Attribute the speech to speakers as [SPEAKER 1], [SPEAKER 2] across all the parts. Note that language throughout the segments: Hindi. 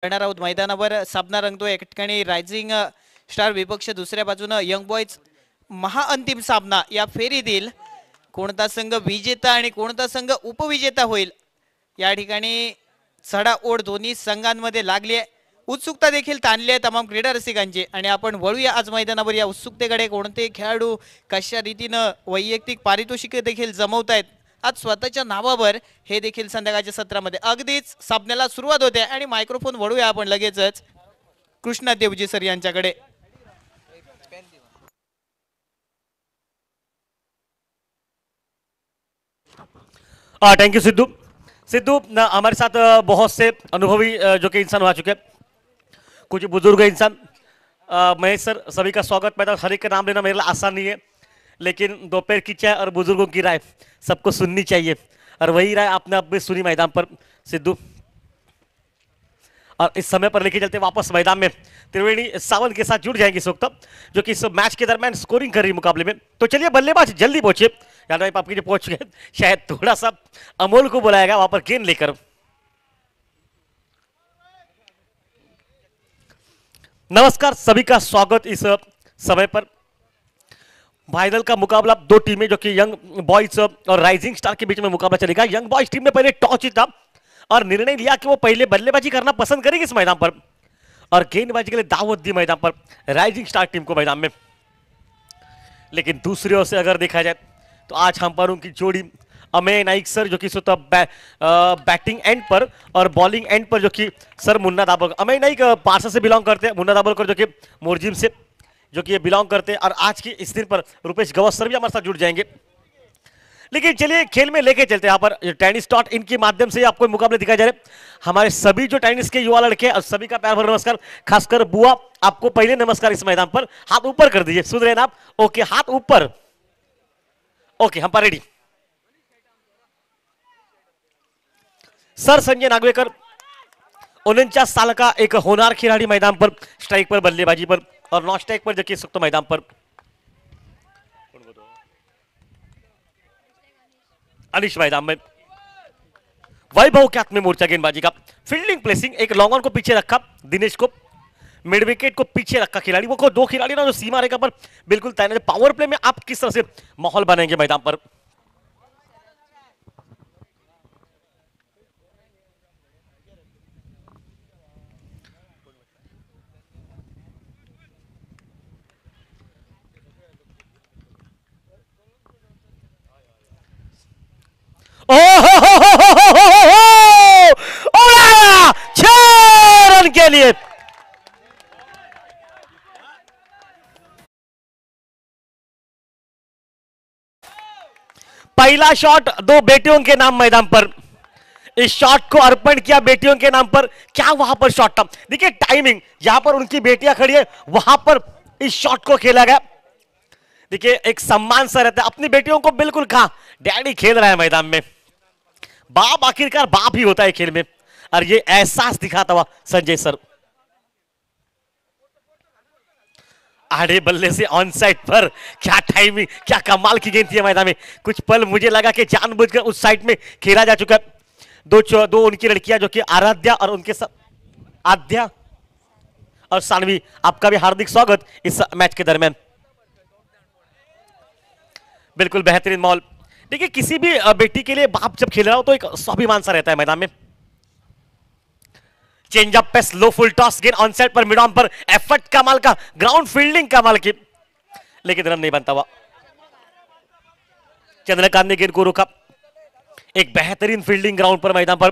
[SPEAKER 1] करणार आहोत मैदानावर सामना रंगतोय एक ठिकाणी रायझिंग स्टार विपक्ष दुसऱ्या बाजूने यंग बॉयज महाअंतिम सामना या फेरीतील कोणता संघ विजेता आणि कोणता संघ उपविजेता होईल या ठिकाणी चढाओढ दोन्ही संघांमध्ये लागली आहे उत्सुकता देखील ताणली आहे तमाम क्रीडा रसिकांची आणि आपण वळूया आज मैदानावर या उत्सुकतेकडे कोणते खेळाडू कशा रीतीने वैयक्तिक पारितोषिके देखील जमवतायत आज स्वतःच्या नावावर हे देखील संध्याकाळच्या सत्रामध्ये अगदीच सामन्याला सुरुवात होते आणि मायक्रोफोन वळूया आपण लगेचच कृष्णा देवजी सर यांच्याकडे
[SPEAKER 2] थैंक यू सिद्धू सिद्धू हमारे साथ बहुत से अनुभवी जो कि इंसान आ चुके हैं कुछ बुजुर्ग इंसान महेश सर सभी का स्वागत। मैं हर एक का नाम लेना मेरे लिए आसान नहीं है, लेकिन दोपहर की चाय और बुजुर्गों की राय सबको सुननी चाहिए और वही राय आपने अब भी सुनी मैदान पर सिद्धू। और इस समय पर लेके चलते वापस मैदान में त्रिवेणी सावंत के साथ जुड़ जाएंगे इस वक्त, जो कि इस मैच के दरमियान स्कोरिंग कर रही मुकाबले में। तो चलिए बल्लेबाज जल्दी पहुंचे, याद आपके जो पहुंच गए, शायद थोड़ा सा अमोल को बुलाएगा वहां पर गेंद लेकर। नमस्कार, सभी का स्वागत इस समय पर। फाइनल का मुकाबला दो टीमें जो कि यंग बॉयज और राइजिंग स्टार के बीच में मुकाबला चलेगा। यंग बॉयज टीम ने पहले टॉस जीता और निर्णय लिया कि वो पहले बल्लेबाजी करना पसंद करेगी इस मैदान पर और गेंदबाजी के लिए दावत दी मैदान पर राइजिंग स्टार टीम को मैदान में। लेकिन दूसरी ओर से अगर देखा जाए तो आज हम पर उनकी जोड़ी अमेय नाइक सर जो कि स्वतः बैटिंग एंड पर और बॉलिंग एंड पर जो कि सर मुन्ना दाभोलकर। अमेय नाइक पारसा से बिलोंग करते हैं, मुन्ना दाभोलकर जो कि मोरजिम से जो कि ये बिलोंग करते हैं। और आज की इस दिन पर रुपेश गवस सर भी हमारे साथ जुड़ जाएंगे। लेकिन चलिए खेल में लेके चलते हैं। यहाँ पर टेनिस डॉट इन के माध्यम से आपको मुकाबले दिखाए जा रहे हमारे सभी जो टेनिस के युवा लड़के और सभी का प्यार भरा नमस्कार। खासकर बुआ आपको पहले नमस्कार इस मैदान पर। हाथ ऊपर कर दीजिए, सुन रहे हैं आप? ओके, हाथ ऊपर। ओके, हम पर रेडी। सर संजय नागवेकर 49 साल का एक होनहार खिलाड़ी मैदान पर स्ट्राइक पर बल्लेबाजी पर और नॉन स्ट्राइक पर जबकि तो मैदान पर अनिश मैदान में। वैभव के हाथ में मोर्चा गेंदबाजी का। फील्डिंग प्लेसिंग एक लॉन्ग ऑन को पीछे रखा, दिनेश को मिड विकेट को पीछे रखा खिलाड़ी वो को दो खिलाड़ी ना जो सीमा रेखा पर बिल्कुल तैनात। पावर प्ले में आप किस तरह से माहौल बनाएंगे मैदान पर? उड़ाया 6 रन के लिए। पहला शॉट दो बेटियों के नाम मैदान पर। इस शॉट को अर्पण किया बेटियों के नाम पर। क्या वहां पर शॉट था? देखिए टाइमिंग, जहां पर उनकी बेटियां खड़ी है वहां पर इस शॉट को खेला गया। देखिए एक सम्मान सा रहता है, अपनी बेटियों को बिल्कुल कहा डैडी खेल रहा है मैदान में। बाप आखिरकार बाप ही होता है खेल में और ये एहसास दिखाता हुआ संजय सर। आड़े बल्ले से ऑन साइड पर क्या टाइमिंग, क्या कमाल की गेंद थी मैदान में। कुछ पल मुझे लगा कि जानबूझकर उस साइड में खेला जा चुका है। दो उनकी लड़कियां जो कि आराध्या और उनके साथ आद्या और सानवी, आपका भी हार्दिक स्वागत इस मैच के दरमियान। बिल्कुल बेहतरीन मॉल। देखिए किसी भी बेटी के लिए बाप जब खेल रहा हो तो एक स्वाभिमान सा रहता है मैदान में। चेंज अप पे स्लो फुल टॉस गेंद ऑन साइड पर मिड ऑन पर एफर्ट कमाल का, ग्राउंड फील्डिंग कमाल की, लेकिन रन नहीं बनता हुआ। चंद्रकांत ने गेंद को रोका। एक बेहतरीन फील्डिंग ग्राउंड पर मैदान पर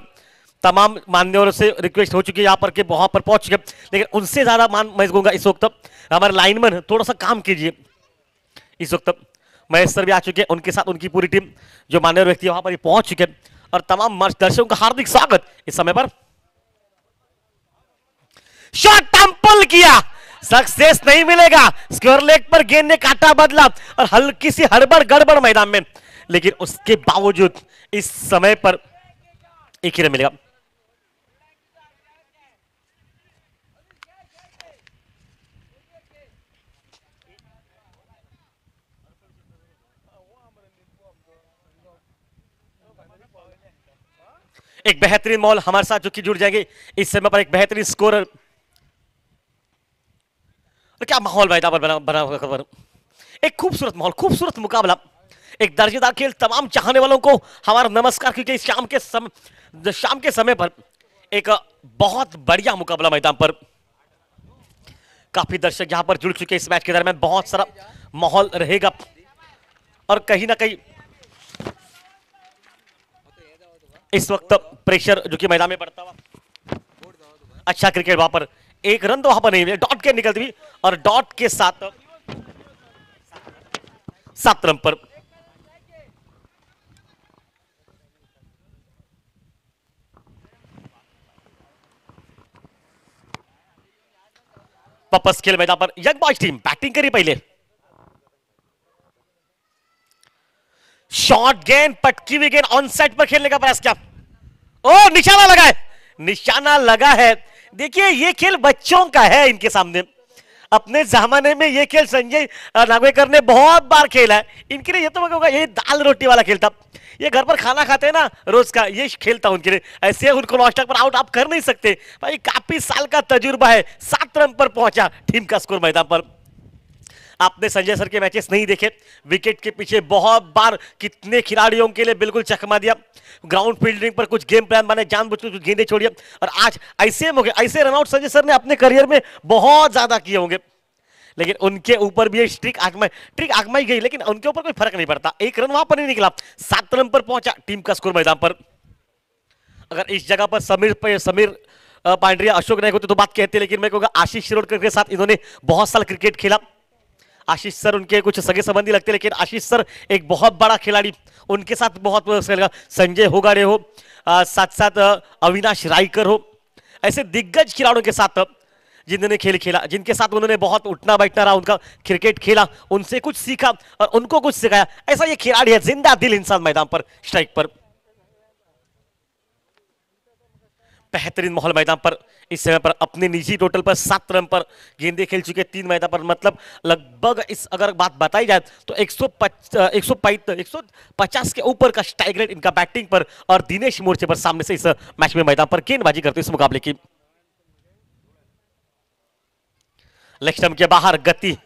[SPEAKER 2] तमाम मान्यवरों से रिक्वेस्ट हो चुकी है यहां पर कि वहां पर पहुंच चुके, लेकिन उनसे ज्यादा मान मैं कहूंगा इस वक्त हमारे लाइनमैन थोड़ा सा काम कीजिए। इस वक्त महेश सर भी आ चुके हैं, उनके साथ उनकी पूरी टीम जो मान्यवर व्यक्ति वहां पर पहुंच चुके हैं और तमाम दर्शकों का हार्दिक स्वागत इस समय पर। शॉट टेम्पल किया, सक्सेस नहीं मिलेगा। स्क्वायर लेग पर गेंद ने काटा बदला और हल्की सी हड़बड़ गड़बड़ मैदान में, लेकिन उसके बावजूद इस समय पर एक ही रन मिलेगा। एक बेहतरीन मॉल हमारे साथ जो कि जुड़ जाएंगे इस समय पर, एक बेहतरीन स्कोरर। क्या माहौल मैदान पर बना एक खूबसूरत माहौल, खूबसूरत मुकाबला, एक दर्जेदार खेल। तमाम चाहने वालों को हमारा नमस्कार, क्योंकि इस शाम के समय पर एक बहुत बढ़िया मुकाबला मैदान पर। काफी दर्शक यहां पर जुड़ चुके इस मैच के दरमियान, बहुत सारा माहौल रहेगा और कहीं ना कहीं इस वक्त प्रेशर जो कि मैदान में बढ़ता हुआ। अच्छा क्रिकेट वहां पर, एक रन तो वहां पर नहीं मिले, डॉट के निकलती हुई और डॉट के साथ 7 रन पर। वापस खेल मैदान पर यंग बॉयज टीम बैटिंग करी पहले। शॉर्ट गेंद, पटकी हुई गेंद, ऑन सेट पर खेलने का प्रयास किया। ओ निशाना लगा है, निशाना लगा है। देखिए ये खेल बच्चों का है इनके सामने। अपने जमाने में ये खेल संजय नागवेकर ने बहुत बार खेला है। इनके लिए ये तो मैं कहूंगा ये दाल रोटी वाला खेल था। ये घर पर खाना खाते हैं ना रोज का, ये खेल था उनके लिए। ऐसे उनको लॉस्ट पर आउट आप कर नहीं सकते भाई। काफी साल का तजुर्बा है। 7 रन पर पहुंचा टीम का स्कोर मैदान पर। आपने संजय सर के मैचेस नहीं देखे, विकेट के पीछे बहुत बार कितने खिलाड़ियों के लिए बिल्कुल चकमा दिया। ग्राउंड फील्डिंग पर कुछ गेम प्लान बने, जानबूझकर कुछ गेंदें छोड़िए और आज ऐसे रनआउट संजय सर ने अपने करियर में बहुत ज्यादा किए होंगे। लेकिन उनके ऊपर भी ट्रिक आजमाई गई, लेकिन उनके ऊपर कोई फर्क नहीं पड़ता। एक रन वहां पर नहीं निकला, 7 रन पर पहुंचा टीम का स्कोर मैदान पर। अगर इस जगह पर समीर पांड्रिया, अशोक नायक होते तो बात कहते, लेकिन मैं कहूंगा आशीष शिरोडकर के साथ इन्होंने बहुत साल क्रिकेट खेला। आशीष सर उनके कुछ सगे संबंधी लगते, लेकिन आशीष सर एक बहुत बड़ा खिलाड़ी, उनके साथ बहुत संजय होगाड़े हो, साथ साथ अविनाश रायकर हो, ऐसे दिग्गज खिलाड़ियों के साथ जिन्होंने खेल खेला, जिनके साथ उन्होंने बहुत उठना बैठना रहा, उनका क्रिकेट खेला, उनसे कुछ सीखा और उनको कुछ सिखाया। ऐसा ये खिलाड़ी है, जिंदा दिल इंसान मैदान पर, स्ट्राइक पर। बेहतरीन माहौल मैदान पर इस समय पर। अपने निजी टोटल पर 7 रन पर गेंदे खेल चुके 3 मैदान पर, मतलब लगभग इस अगर बात बताई जाए तो 150 के ऊपर का स्ट्राइक रेट इनका बैटिंग पर और दिनेश मोर्चे पर सामने से इस मैच में मैदान पर गेंदबाजी करते इस मुकाबले की। लेग स्टंप के बाहर गति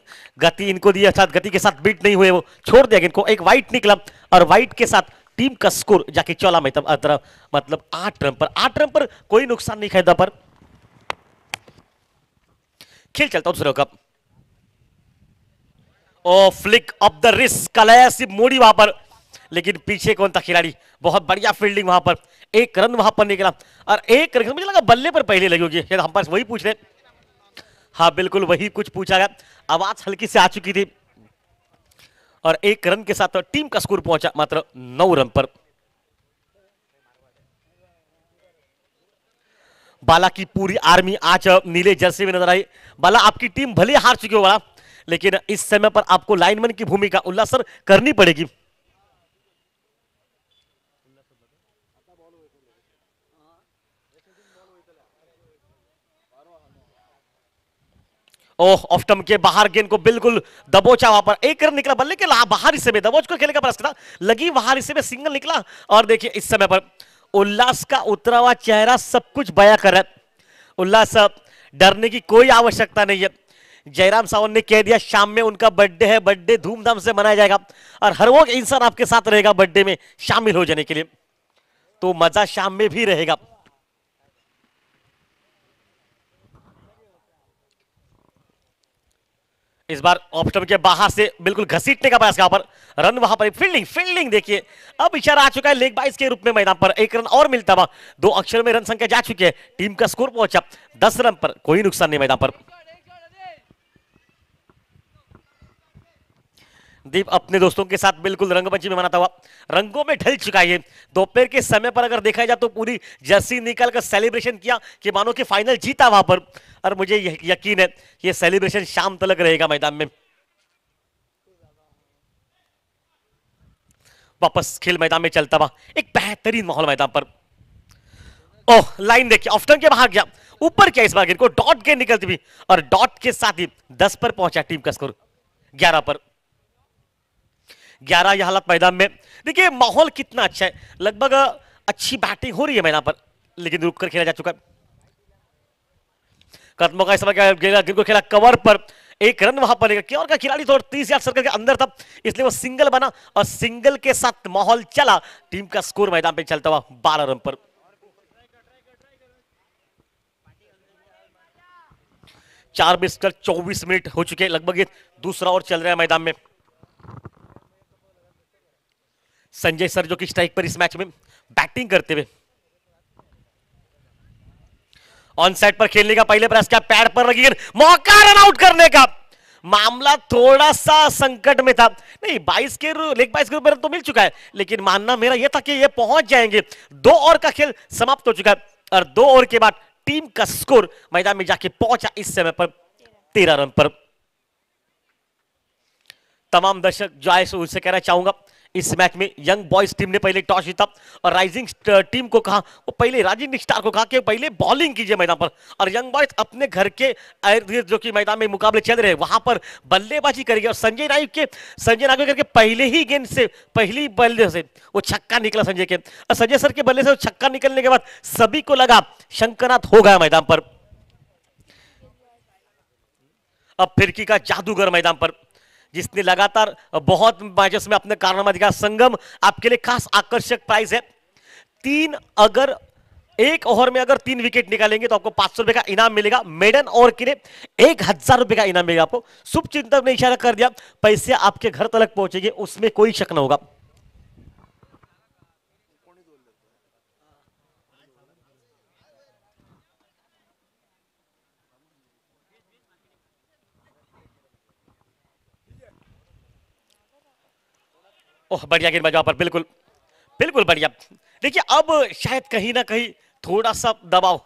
[SPEAKER 2] इनको दी, अर्थात गति के साथ बीट नहीं हुए, वो छोड़ दिया गेंद को। एक वाइट निकला और वाइट के साथ टीम का स्कोर जाके 14 में मतलब 8 रन पर कोई नुकसान नहीं खाया पर खेल चलता दूसरे cup. Oh flick off the wrist, कलयासी मोड़ी वहां पर, लेकिन पीछे कौन था खिलाड़ी, बहुत बढ़िया फील्डिंग वहां पर। 1 रन वहां पर निकला और 1 रन मुझे लगा बल्ले पर पहले लगी होगी, शायद हम पास वही पूछ रहे। हाँ बिल्कुल वही कुछ पूछा गया, आवाज हल्की से आ चुकी थी और 1 रन के साथ टीम का स्कोर पहुंचा मात्र 9 रन पर। बाला की पूरी आर्मी आज नीले जर्सी में नजर आई। बाला आपकी टीम भले हार चुकी हो, लेकिन इस समय पर आपको लाइनमैन की भूमिका उल्लासर करनी पड़ेगी। ओह ऑफ स्टंप के बाहर गेंद को बिल्कुल दबोचा वहां पर। 1 रन निकला, बल्ले के बाहर हिस्से में दबोच को खेलने का प्रयास था, लगी बाहर हिस्से में, सिंगल निकला। और देखिए इस समय पर उल्लास का उतरा हुआ चेहरा सब कुछ बयां कर रहा है। उल्लास, डरने की कोई आवश्यकता नहीं है। जयराम सावंत ने कह दिया शाम में उनका बर्थडे है, बर्थडे धूमधाम से मनाया जाएगा और हर वो इंसान आपके साथ रहेगा बर्थडे में शामिल हो जाने के लिए, तो मजा शाम में भी रहेगा। इस बार ऑफ स्टंप के बाहर से बिल्कुल घसीटने का प्रयास, पर रन वहां पर। फील्डिंग देखिए, अब इशारा आ चुका है लेग बाइस के रूप में मैदान पर। 1 रन और मिलता हुआ 2 अक्षर में रन संख्या जा चुकी है। टीम का स्कोर पहुंचा 10 रन पर, कोई नुकसान नहीं मैदान पर। दीप अपने दोस्तों के साथ बिल्कुल रंगमंच में मनाता हुआ रंगों में ढल चुका है। दोपहर के समय पर अगर देखा जाए तो पूरी जर्सी निकालकर सेलिब्रेशन किया कि मानो कि फाइनल जीता वहां पर, और मुझे यकीन है ये सेलिब्रेशन शाम तक रहेगा मैदान में। वापस खेल मैदान में चलता हुआ एक बेहतरीन माहौल मैदान पर। ओह लाइन देखिए, ऑफ स्टंप के बाहर गया, ऊपर क्या इस बार गेंद को डॉट गेंद निकलती हुई और डॉट के साथ ही 10 पर पहुंचा टीम का स्कोर 11 पर। 11 यह हालत मैदान में। देखिए माहौल कितना अच्छा है, लगभग अच्छी बैटिंग हो रही है मैदान पर, लेकिन रुक कर खेला जा चुका है। कदमों का इस्तेमाल किया, जिनको खेला कवर पर, एक रन वहां पर लेकर किया और का खिलाड़ी थोड़ा 30 यार्ड सर्कल के अंदर था, इसलिए वो सिंगल बना और सिंगल के साथ माहौल चला। टीम का स्कोर मैदान पे चलता हुआ 12 रन पर। 4:24 हो चुके हैं, लगभग ये दूसरा ओवर चल रहा है मैदान में। संजय सर जो कि स्ट्राइक पर इस मैच में बैटिंग करते हुए, ऑन साइड पर खेलने का पहले प्रयास किया, पैड पर लगी गेंद, मौका रन आउट करने का। मामला थोड़ा सा संकट में था, नहीं 22 के लेग 22 के ऊपर तो मिल चुका है, लेकिन मानना मेरा यह था कि ये पहुंच जाएंगे। 2 ओवर का खेल समाप्त हो चुका है और 2 ओवर के बाद टीम का स्कोर मैदान में जाके पहुंचा इस समय पर 13 रन पर। तमाम दर्शक जो आए उनसे कहना चाहूंगा, इस मैच में यंग बॉयज टीम ने पहले टॉस जीता और राइजिंग टीम को कहा, वो पहले राइजिंग स्टार को कहा कि पहले बॉलिंग कीजिए मैदान पर, और यंग बॉयज अपने घर के इर्द गिर्द जो कि मैदान में मुकाबले चल रहे हैं वहां पर बल्लेबाजी करेगी। और संजय नायक करके पहले ही गेंद से, पहली बल्ले से वो छक्का निकला संजय के, और संजय सर के बल्ले से वो छक्का निकलने के बाद सभी को लगा शंकनाथ हो गया मैदान पर। अब फिरकी का जादूगर मैदान पर, जिसने लगातार बहुत मैचेस में अपने कारनामा दिखाया। संगम आपके लिए खास आकर्षक प्राइस है, अगर एक ओवर में अगर 3 विकेट निकालेंगे तो आपको 500 रुपए का इनाम मिलेगा। मेडन ओवर के लिए 1000 रुपए का इनाम मिलेगा आपको। शुभ चिंतक ने इशारा कर दिया, पैसे आपके घर तक पहुंचेंगे, उसमें कोई शक न होगा। ओह बढ़िया गेंदबाज वहां पर, बिल्कुल बिल्कुल बढ़िया। देखिए अब शायद कहीं ना कहीं थोड़ा सा दबाव,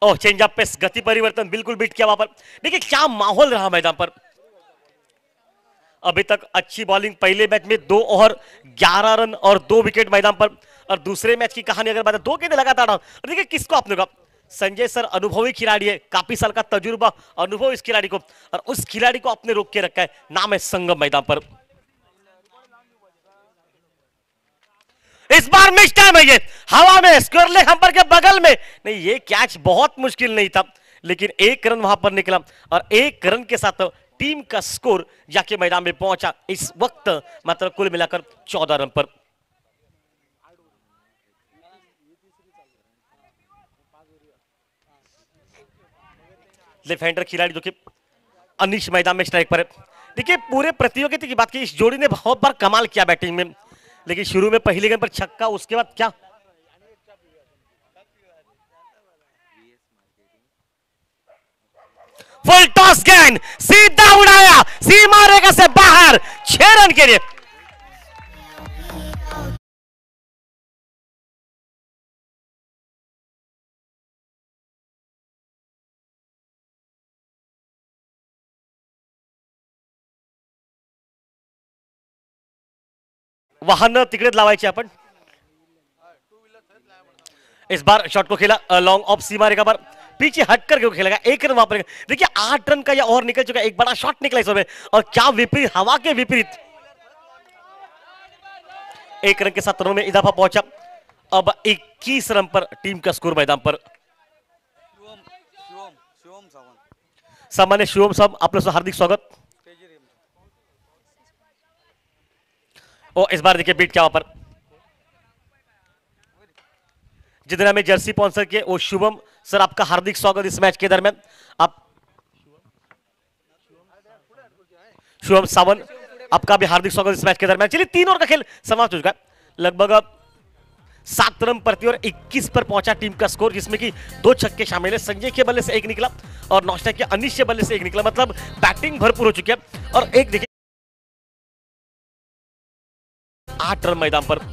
[SPEAKER 2] ओह चेंज अप पे गति परिवर्तन बिल्कुल बीट किया वहां पर। देखिए क्या माहौल रहा मैदान पर। अभी तक अच्छी बॉलिंग, पहले मैच में 2 ओवर 11 रन और 2 विकेट मैदान पर, और दूसरे मैच की कहानी अगर बात 2 गेंदें लगातार। और देखिए किसको आपने कहा, संजय सर अनुभवी खिलाड़ी है, काफी साल का तजुर्बा अनुभव इस खिलाड़ी को, और उस खिलाड़ी को आपने रोक के रखा है, नाम है संगम मैदान पर। इस बार मिस टाइम है ये, हवा में स्क्वायर लेग हम्पर के बगल में, नहीं ये कैच बहुत मुश्किल नहीं था, लेकिन 1 रन वहां पर निकला और 1 रन के साथ टीम का स्कोर जाके मैदान में पहुंचा इस वक्त मात्र कुल मिलाकर 14 रन पर। लेफ्ट हैंडर खिलाड़ी जो कि अनिश मैदान में स्ट्राइक पर है। देखिए पूरे प्रतियोगिता की बात की, इस जोड़ी ने बहुत बार कमाल किया बैटिंग में, लेकिन शुरू में पहली गेंद पर छक्का, उसके बाद क्या, फुल टॉस गेंद सीधा उड़ाया, सीमा रेखा से बाहर, 6 रन के लिए। वाहन तिकड़े लावायचे आपण, इस बार शॉट को खेला लॉन्ग ऑफ सीमा रेखा पर, पीछे हटकर क्यों खेलेगा, 1 रन वापरेगा। देखिए 8 रन का यह ओवर निकल चुका है, एक बड़ा शॉट निकला इस ओवर में, और क्या विपरीत, हवा के विपरीत 1 रन के साथ रनों में इजाफा पहुंचा। अब 21 रन पर टीम का स्कोर मैदान पर। सामान्य शिवम साहब आपलं हार्दिक स्वागत। और इस बार देखिए बीट क्या वहां पर, जिधर हमें जर्सी स्पॉन्सर किए वो शुभम सर, आपका हार्दिक स्वागत इस मैच के दरमियान। आप शुभम सावन, आपका भी हार्दिक स्वागत इस मैच के दरमियान। चलिए 3 ओवर का खेल समाप्त हो चुका है, लगभग 7 रन प्रति ओवर 21 पर पहुंचा टीम का स्कोर, जिसमें कि 2 छक्के शामिल है। संजय के बल्ले से 1 निकला और नौशा के अनिश के बल्ले से 1 निकला, मतलब बैटिंग भरपूर हो चुकी है। और एक देखिए 8 रन मैदान पर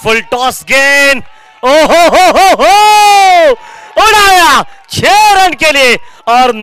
[SPEAKER 2] फुल टॉस गेंद, हो उड़ाया 6 रन के लिए। और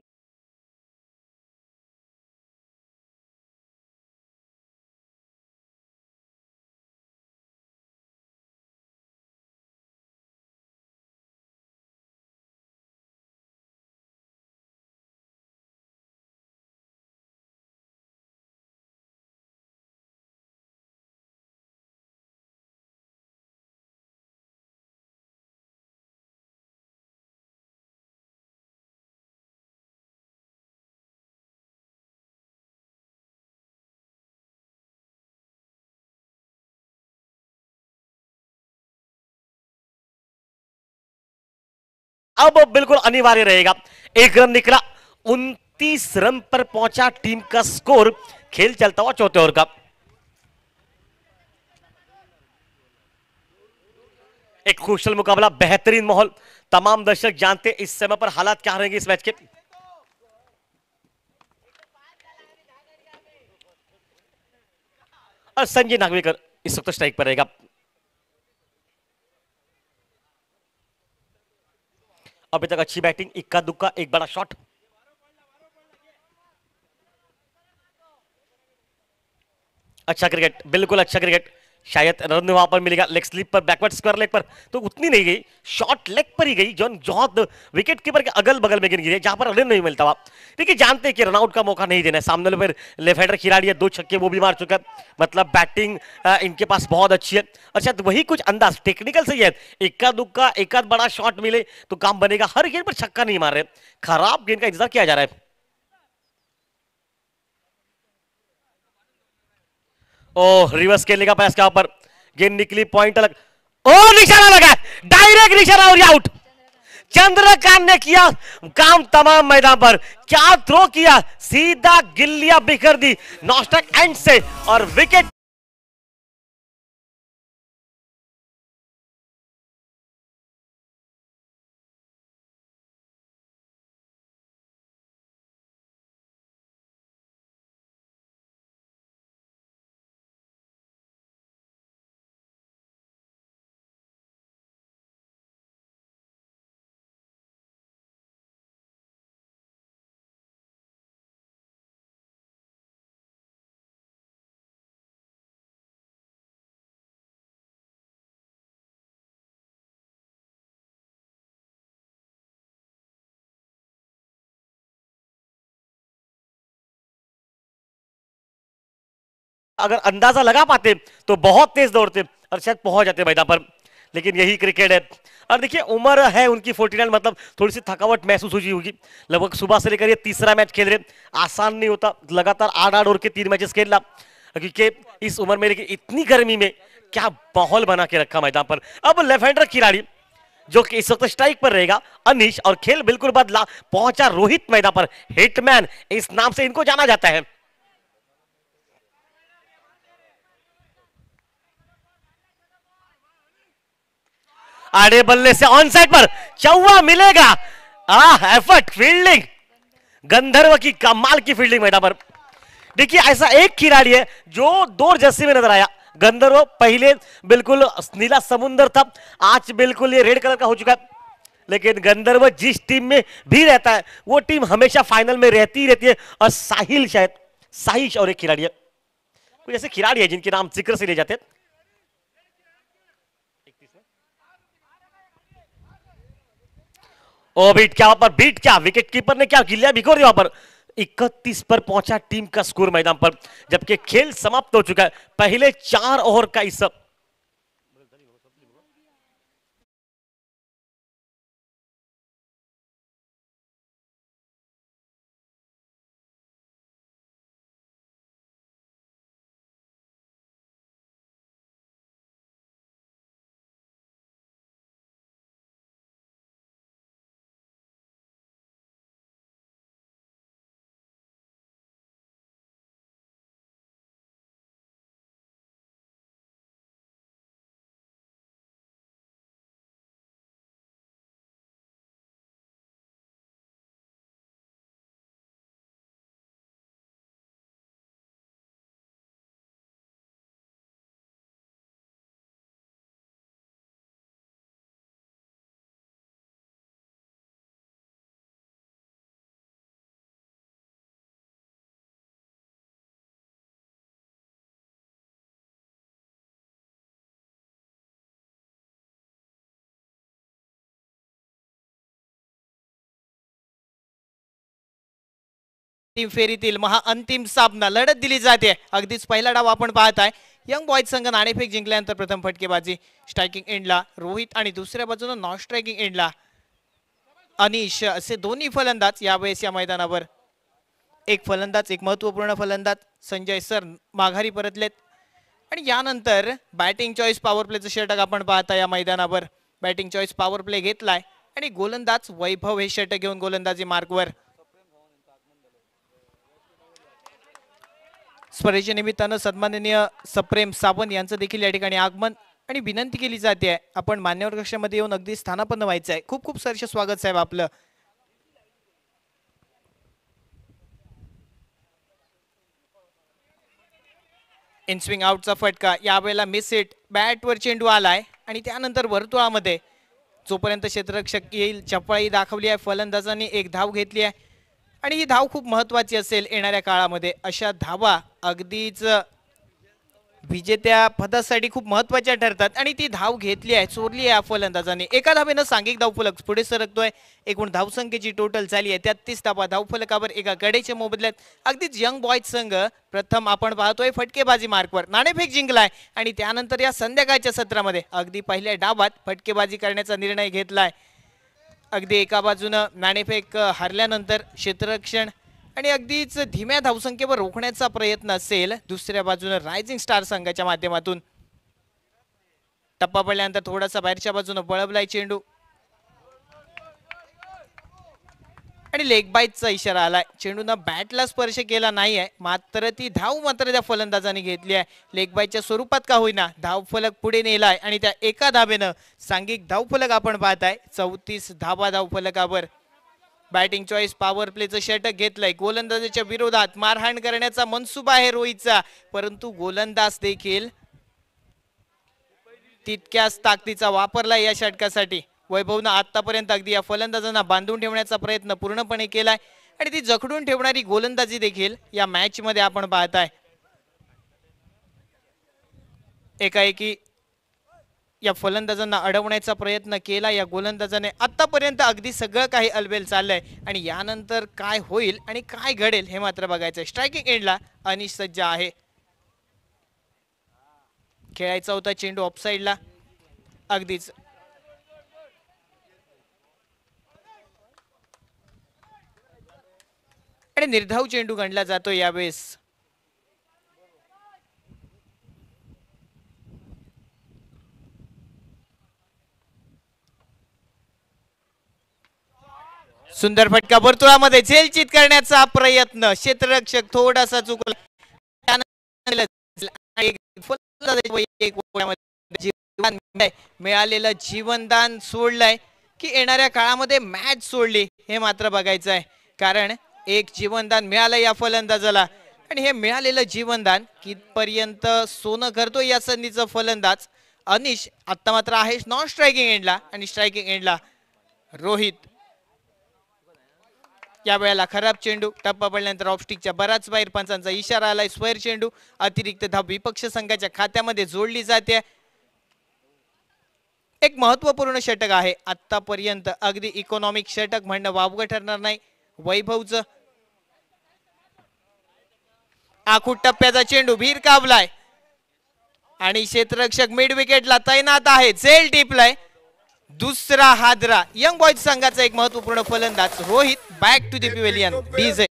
[SPEAKER 2] अब बिल्कुल अनिवार्य रहेगा, 1 रन निकला, 29 रन पर पहुंचा टीम का स्कोर। खेल चलता हुआ चौथे ओवर का। एक कुशल मुकाबला, बेहतरीन माहौल, तमाम दर्शक जानते इस समय पर हालात क्या रहेंगे इस मैच के। और संजय नागवेकर इस वक्त स्ट्राइक पर रहेगा। अभी तक अच्छी बैटिंग, इक्का दुक्का, एक बड़ा शॉट। अच्छा क्रिकेट, बिल्कुल अच्छा क्रिकेट। शायद रन वहां पर मिलेगा, लेग स्लिप पर, बैकवर्ड स्क्वायर लेग पर तो उतनी नहीं गई, शॉर्ट लेग पर ही गई, जॉन जॉन विकेट कीपर के अगल बगल में गिर गई, जहां पर रन नहीं मिलता हुआ। देखिए जानते हैं कि रनआउट का मौका नहीं देना है। सामने फिर लेफ्ट हैंडर खिलाड़ी है, 2 छक्के वो भी मार चुका है, मतलब बैटिंग इनके पास बहुत अच्छी है। अच्छा तो वही कुछ अंदाज टेक्निकल सही है, इक्का दुक्का, एक आध बड़ा शॉट मिले तो काम बनेगा। हर गेंद पर छक्का नहीं मार रहे, खराब गेंद का इंतजार किया जा रहा है। ओह रिवर्स खेलने का प्रयास, ऊपर गेंद निकली, पॉइंट अलग, ओ निशाना लगा, डायरेक्ट निशाना और आउट। चंद्रकांत ने किया काम तमाम मैदान पर, क्या थ्रो किया, सीधा गिल्लियां बिखर दी नॉस्टक एंड से और विकेट। अगर अंदाजा लगा पाते तो बहुत तेज दौड़ते और शायद पहुंच जाते मैदान पर, लेकिन यही क्रिकेट है। और देखिए उम्र है उनकी 49, मतलब थोड़ी सी थकावट महसूस हुई होगी। लगभग सुबह से लेकर ये तीसरा मैच खेल रहे, आसान नहीं होता लगातार 8-8 ओवर के 3 मैचेस खेलना, क्योंकि इस उम्र में, लेकिन इतनी गर्मी में क्या माहौल बना के रखा मैदान पर। अब लेफ्ट हैंडर खिलाड़ी जो कि इस वक्त स्ट्राइक पर रहेगा अनीश, और खेल बिल्कुल बदला, पहुंचा रोहित मैदान पर, हिटमैन इस नाम से इनको जाना जाता है। आड़े बल्ले से ऑन साइड पर चौवा मिलेगा। एफर्ट, फील्डिंग, गंधर्व की कमाल की फील्डिंग मैदान पर। देखिए ऐसा एक खिलाड़ी है जो 2 जर्सी में नजर आया। गंधर्व पहले बिल्कुल नीला समुद्र था, आज बिल्कुल ये रेड कलर का हो चुका है। लेकिन गंधर्व जिस टीम में भी रहता है वो टीम हमेशा फाइनल में रहती ही रहती है। और साहिल, शायद साहिश और एक खिलाड़ी है, कुछ ऐसे खिलाड़ी है जिनके नाम जिक्र से ले जाते हैं। ओ बीट, क्या वहां पर बीट, क्या विकेट कीपर ने क्या गिल्लियां भिगो दी वहां पर। 31 पर पहुंचा टीम का स्कोर मैदान पर, जबकि खेल समाप्त हो चुका है पहले 4 ओवर का इस
[SPEAKER 1] अंतिम फेरीतील महाअंतिम सामना लढत दिली जाते। अगदीच पहिला डाव आपण पाहताय। यंग बॉयज संघ नाणेफेक जिंकल्यानंतर प्रथम फटकेबाजी स्ट्रायकिंग एंडला रोहित आणि दुसऱ्या बाजूने नॉन स्ट्रायकिंग एंडला अनिश असे दोन्ही फलंदाज यावेळेस या मैदानावर। एक फलंदाज एक महत्त्वपूर्ण फलंदाज संजय सर माघारी परतलेत आणि यानंतर बॅटिंग चॉईस पॉवर प्लेचं षटक आपण पाहता या मैदानावर। बॅटिंग चॉईस पॉवर प्ले घेतलाय आणि गोलंदाज वैभव हे षटक घेऊन गोलंदाजी मार्कवर। स्पर्धेच्या निमित्तानं सन्माननीय सप्रेम सावंत यांचं देखील या ठिकाणी आगमन आणि विनंती केली जाते आपण मान्यवर कक्षामध्ये येऊन अगदी स्थानापन्न व्हायचं आहे। खूप खूप सरस स्वागत साहेब आपलं। इन स्विंग आउटचा फटका यावेळेला मिस हिट बॅटवर चेंडू आलाय आणि त्यानंतर वर्तुळामध्ये जोपर्यंत क्षेत्ररक्षक येईल चपळाई दाखवली आहे फलंदाजांनी एक धाव घेतली आहे आणि ही धाव खूप महत्त्वाची असेल येणाऱ्या काळामध्ये। अशा धावा अगदीच विजेत्या पदासाठी खूप महत्त्वाच्या ठरतात आणि ती धाव घेतली आहे चोरली आहे फलंदाजांनी। एका धावेनं सांघिक धावफलक पुढे सरकतोय। एकूण धावसंख्येची टोटल झाली आहे 33 धावा धावफलकावर एका गडेच्या मोबदल्यात। अगदीच यंग बॉयज संघ प्रथम आपण पाहतोय फटकेबाजी मार्कवर नाणेफेक जिंकलाय आणि त्यानंतर या संध्याकाळच्या सत्रामध्ये अगदी पहिल्या डावात फटकेबाजी करण्याचा निर्णय घेतलाय। अगदी एका बाजूने नाणेफेक हरल्यानंतर क्षेत्ररक्षण आणि अगदीच धीम्या धावसंख्येवर रोखण्याचा प्रयत्न असेल दुसऱ्या बाजूने रायझिंग स्टार संघाच्या माध्यमातून। टप्पा पडल्यानंतर थोडासा बाहेरच्या बाजूने बळबलाय चेंडू आणि लेग बाईटचा इशारा आलाय। चेंडूने बॅटला स्पर्श केला नाहीये मात्र ती धाव मात्र त्या फलंदाजाने घेतली आहे। लेग बाईटच्या स्वरूपात का होईना धावफलक पुढे नेलाय आणि त्या एका धावेनं सांघिक धावफलक आपण पाहताय 34 धावा धावफलकावर। बॅटिंग चॉईस पॉवर प्लेचं षटक घेतलंय गोलंदाजाच्या विरोधात मारहाण करण्याचा मनसुबा आहे रोहितचा परंतु गोलंदाज देखील तितक्याच ताकदीचा वापरलाय या षटकासाठी। वैभवनं आतापर्यंत अगदी या फलंदाजांना बांधून ठेवण्याचा प्रयत्न पूर्णपणे केलाय आणि ती जखडून ठेवणारी गोलंदाजी देखील या मॅच मध्ये आपण पाहताय। एकाएकी या फलंदाजांना अडवण्याचा प्रयत्न केला या गोलंदाजाने। आतापर्यंत अगदी सगळं काही अलबेल चाललंय आणि यानंतर काय होईल आणि काय घडेल हे मात्र बघायचंय। स्ट्रायकिंग एंडला अनिश सज्ज आहे। खेळायचा होता चेंडू ऑफसाइडला अगदीच आणि निर्धाव चेंडू गणला जातो यावेळेस। सुंदर फटका वर्तुळामध्ये झेलचित करण्याचा प्रयत्न क्षेत्ररक्षक थोडासा चुकला मिळालेलं जीवनदान सोडलंय की येणाऱ्या काळामध्ये मॅच सोडली हे मात्र बघायचं आहे कारण एक जीवनदान मिळालं या फलंदाजाला आणि हे मिळालेलं जीवनदान कितपर्यंत सोनं करतो या संधीचा फलंदाज अनिश आता मात्र आहे नॉन स्ट्रायकिंग एंडला आणि स्ट्रायकिंग एंडला रोहित। या वेळेला खराब चेंडू टप्पा पडल्यानंतर ऑफस्टिकच्या बराच बाहेर पंचांचा इशारा आलाय। स्क्वेअर चेंडू अतिरिक्त धाव विपक्ष संघाच्या खात्यामध्ये जोडली जाते। एक महत्त्वपूर्ण षटक आहे आतापर्यंत अगदी इकॉनॉमिक षटक म्हणणं वावगं ठरणार नाही। वैभवचं आखूट टप्प्याचा चेंडू भिरकावलाय आणि क्षेत्ररक्षक मिड विकेटला तैनात आहे। झेल टिपलाय दुसरा हादरा यंग बॉयज संघाचा एक महत्त्वपूर्ण फलंदाज Rohit back to the pavilion डीजे।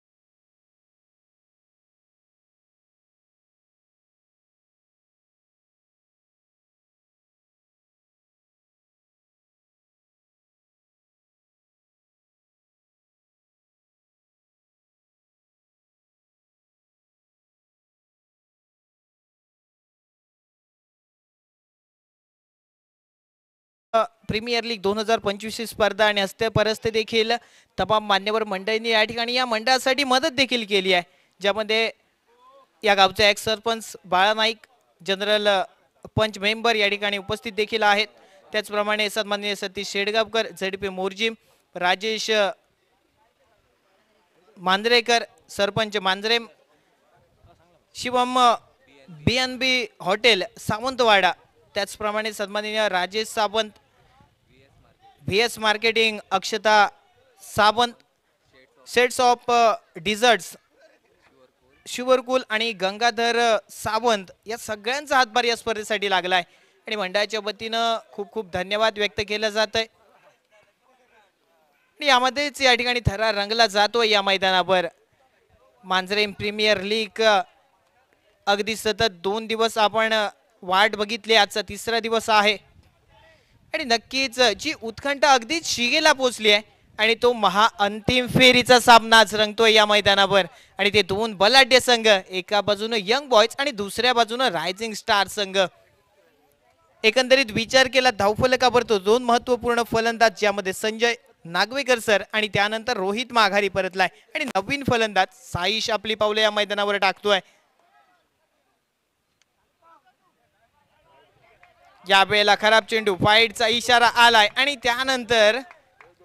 [SPEAKER 1] प्रीमियर लीग 2025 स्पर्धा आणि अस्ते परस्ते देखील तमाम मान्यवर मंडळींनी या ठिकाणी या मंडळासाठी मदत देखील केली आहे ज्यामध्ये या गावचे एक्स सरपंच बाळा नाईक जनरल पंच मेंबर या ठिकाणी उपस्थित देखील आहेत। त्याचप्रमाणे सन्माननीय Satish Shedgaonkar ZP Morjim Rajesh Manjrekar sarpanch Mandrem Shivam BNB hotel Sawantwada त्याचप्रमाणे सन्माननीय Rajesh Sawant VS marketing Akshata Sawant sets of desserts शुभरकुल आणि गंगाधर सावंत या सगळ्यांचा हातभार या स्पर्धेसाठी लागलाय आणि मंडळाच्या वतीनं खूप खूप धन्यवाद व्यक्त केलं जात आहे. आणि यामध्येच या ठिकाणी थरा रंगला जातोय या मैदानावर. मांजरेम प्रीमियर लीग अगदी सतत 2 दिवस आपण वाट बघितली, आजचा तिसरा दिवस आहे आणि नक्कीच जी उत्कंठा अगदीच शिगेला पोहोचली आहे आणि तो अंतिम फेरीचा सामना आज रंगतोय या मैदानावर. आणि ते दोन बलाढ्य संघ, एका बाजूने यंग बॉयज आणि दुसऱ्या बाजूने रायझिंग स्टार संघ. एकंदरीत विचार केला धावफलकावर तो दोन महत्वपूर्ण फलंदाज, ज्यामध्ये संजय नागवेकर सर आणि त्यानंतर रोहित माघारी परतलाय आणि नवीन फलंदाज साईश आपली पावले या मैदानावर टाकतोय. यावेळेला खराब चेंडू, फाईटचा इशारा आलाय आणि त्यानंतर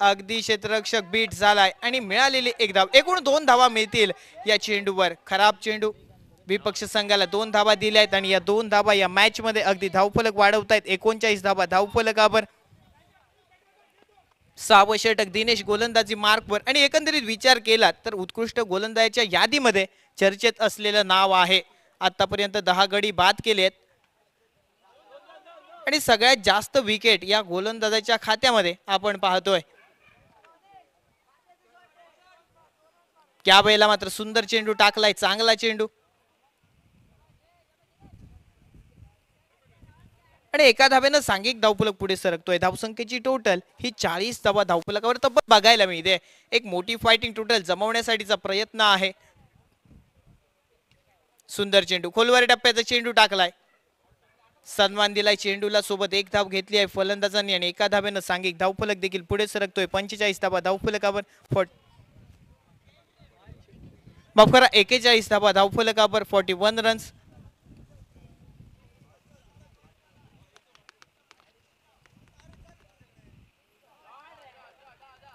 [SPEAKER 1] अगदी क्षेत्ररक्षक बीट झालाय आणि मिळालेली एक धाव, एकूण 2 धावा मिळतील या चेंडूवर. खराब चेंडू, विपक्ष संघाला 2 धावा दिल्या आहेत आणि या 2 धावा या मॅच मध्ये अगदी धावफलक वाढवतायत. 39 धावा धावफलकावर. 6वं षटक दिनेश गोलंदाजी मार्कवर आणि एकंदरीत विचार केला तर उत्कृष्ट गोलंदाजाच्या यादीमध्ये चर्चेत असलेलं नाव आहे. आतापर्यंत 10 गडी बाद केलेत आणि सगळ्यात जास्त विकेट या गोलंदाजाच्या खात्यामध्ये आपण पाहतोय. या वेळेला मात्र सुंदर चेंडू टाकलाय, चांगला चेंडू आणि एका धावेनं सांघिक धावफलक पुढे सरकतोय. धावसंख्येची टोटल ही 40 धावा धावफलकावर तब्बल बघायला मिळते. एक मोठी फायटिंग टोटल जमवण्यासाठीचा प्रयत्न आहे. सुंदर चेंडू, खोलवर टप्प्याचा चेंडू टाकलाय, सन्मान दिलाय चेंडूला, सोबत एक धाव घेतली आहे फलंदाजांनी आणि एका धावेनं सांघिक धावफलक देखील पुढे सरकतोय. 45 धावा धावफलकावर, माफ करा 41 धावा धावफलकावर, 41 रन्स.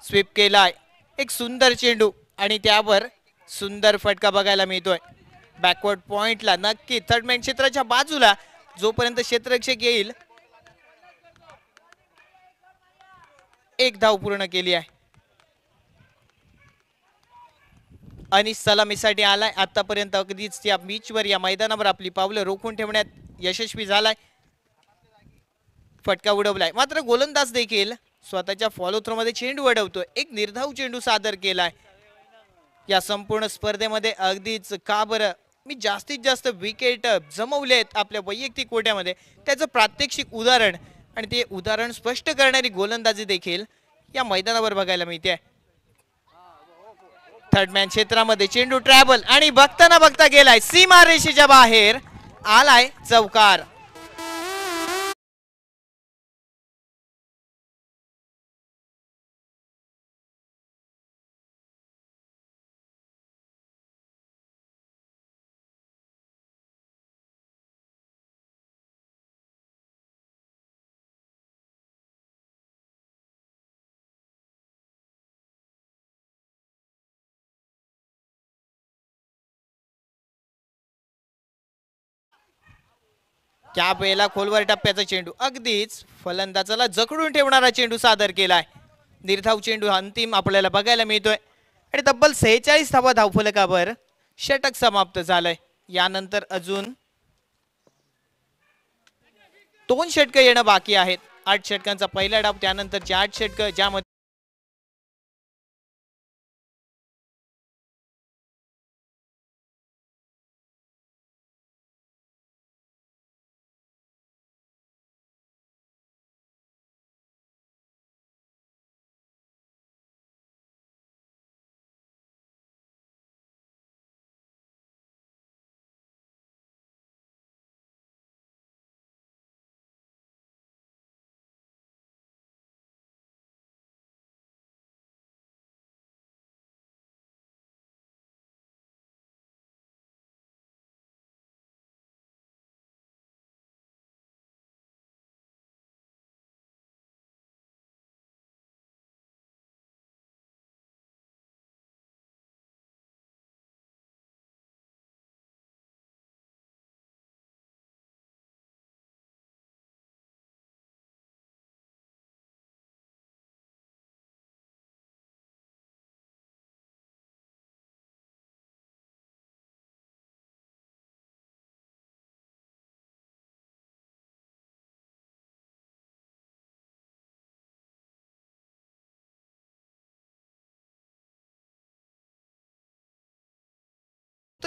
[SPEAKER 1] स्वीप केलाय, एक सुंदर चेंडू आणि त्यावर सुंदर फटका बघायला मिळतोय. बॅकवर्ड पॉइंटला नक्की थर्डमॅन क्षेत्राच्या बाजूला जोपर्यंत क्षेत्ररक्षक येईल. एक धाव पूर्ण केली आहे. अनिस सलामीसाठी आलाय. आतापर्यंत अगदीच या बीचवर या मैदानावर आपली पावलं रोखून ठेवण्यात यशस्वी झालाय. फटका उडवलाय, मात्र गोलंदाज देखील स्वतःच्या फॉलो थ्रो मध्ये चेंडू अडवतोय. एक निर्धाव चेंडू सादर केलाय. या संपूर्ण स्पर्धेमध्ये अगदीच का बरं मी जास्तीत जास्त विकेट जमवलेत आपल्या वैयक्तिक कोट्यामध्ये, त्याचं प्रात्यक्षिक उदाहरण आणि ते उदाहरण स्पष्ट करणारी गोलंदाजी देखील या मैदानावर बघायला मिळते. थर्डमॅन क्षेत्रामध्ये चेंडू ट्रॅव्हल आणि बघताना बघता गेलाय सीमा रेषेच्या बाहेर, आलाय चौकार. त्या वेळेला खोलवर टप्प्याचा चेंडू, अगदीच फलंदाजाला जखडून ठेवणारा चेंडू सादर केलाय. निर्धाव चेंडू अंतिम आपल्याला बघायला मिळतोय आणि तब्बल 46 धावा धावफलकावर षटक समाप्त झालंय. यानंतर अजून 2 षटक येणं बाकी आहेत. 8 षटकांचा पहिला डाव, त्यानंतरचे 8 षटक ज्यामध्ये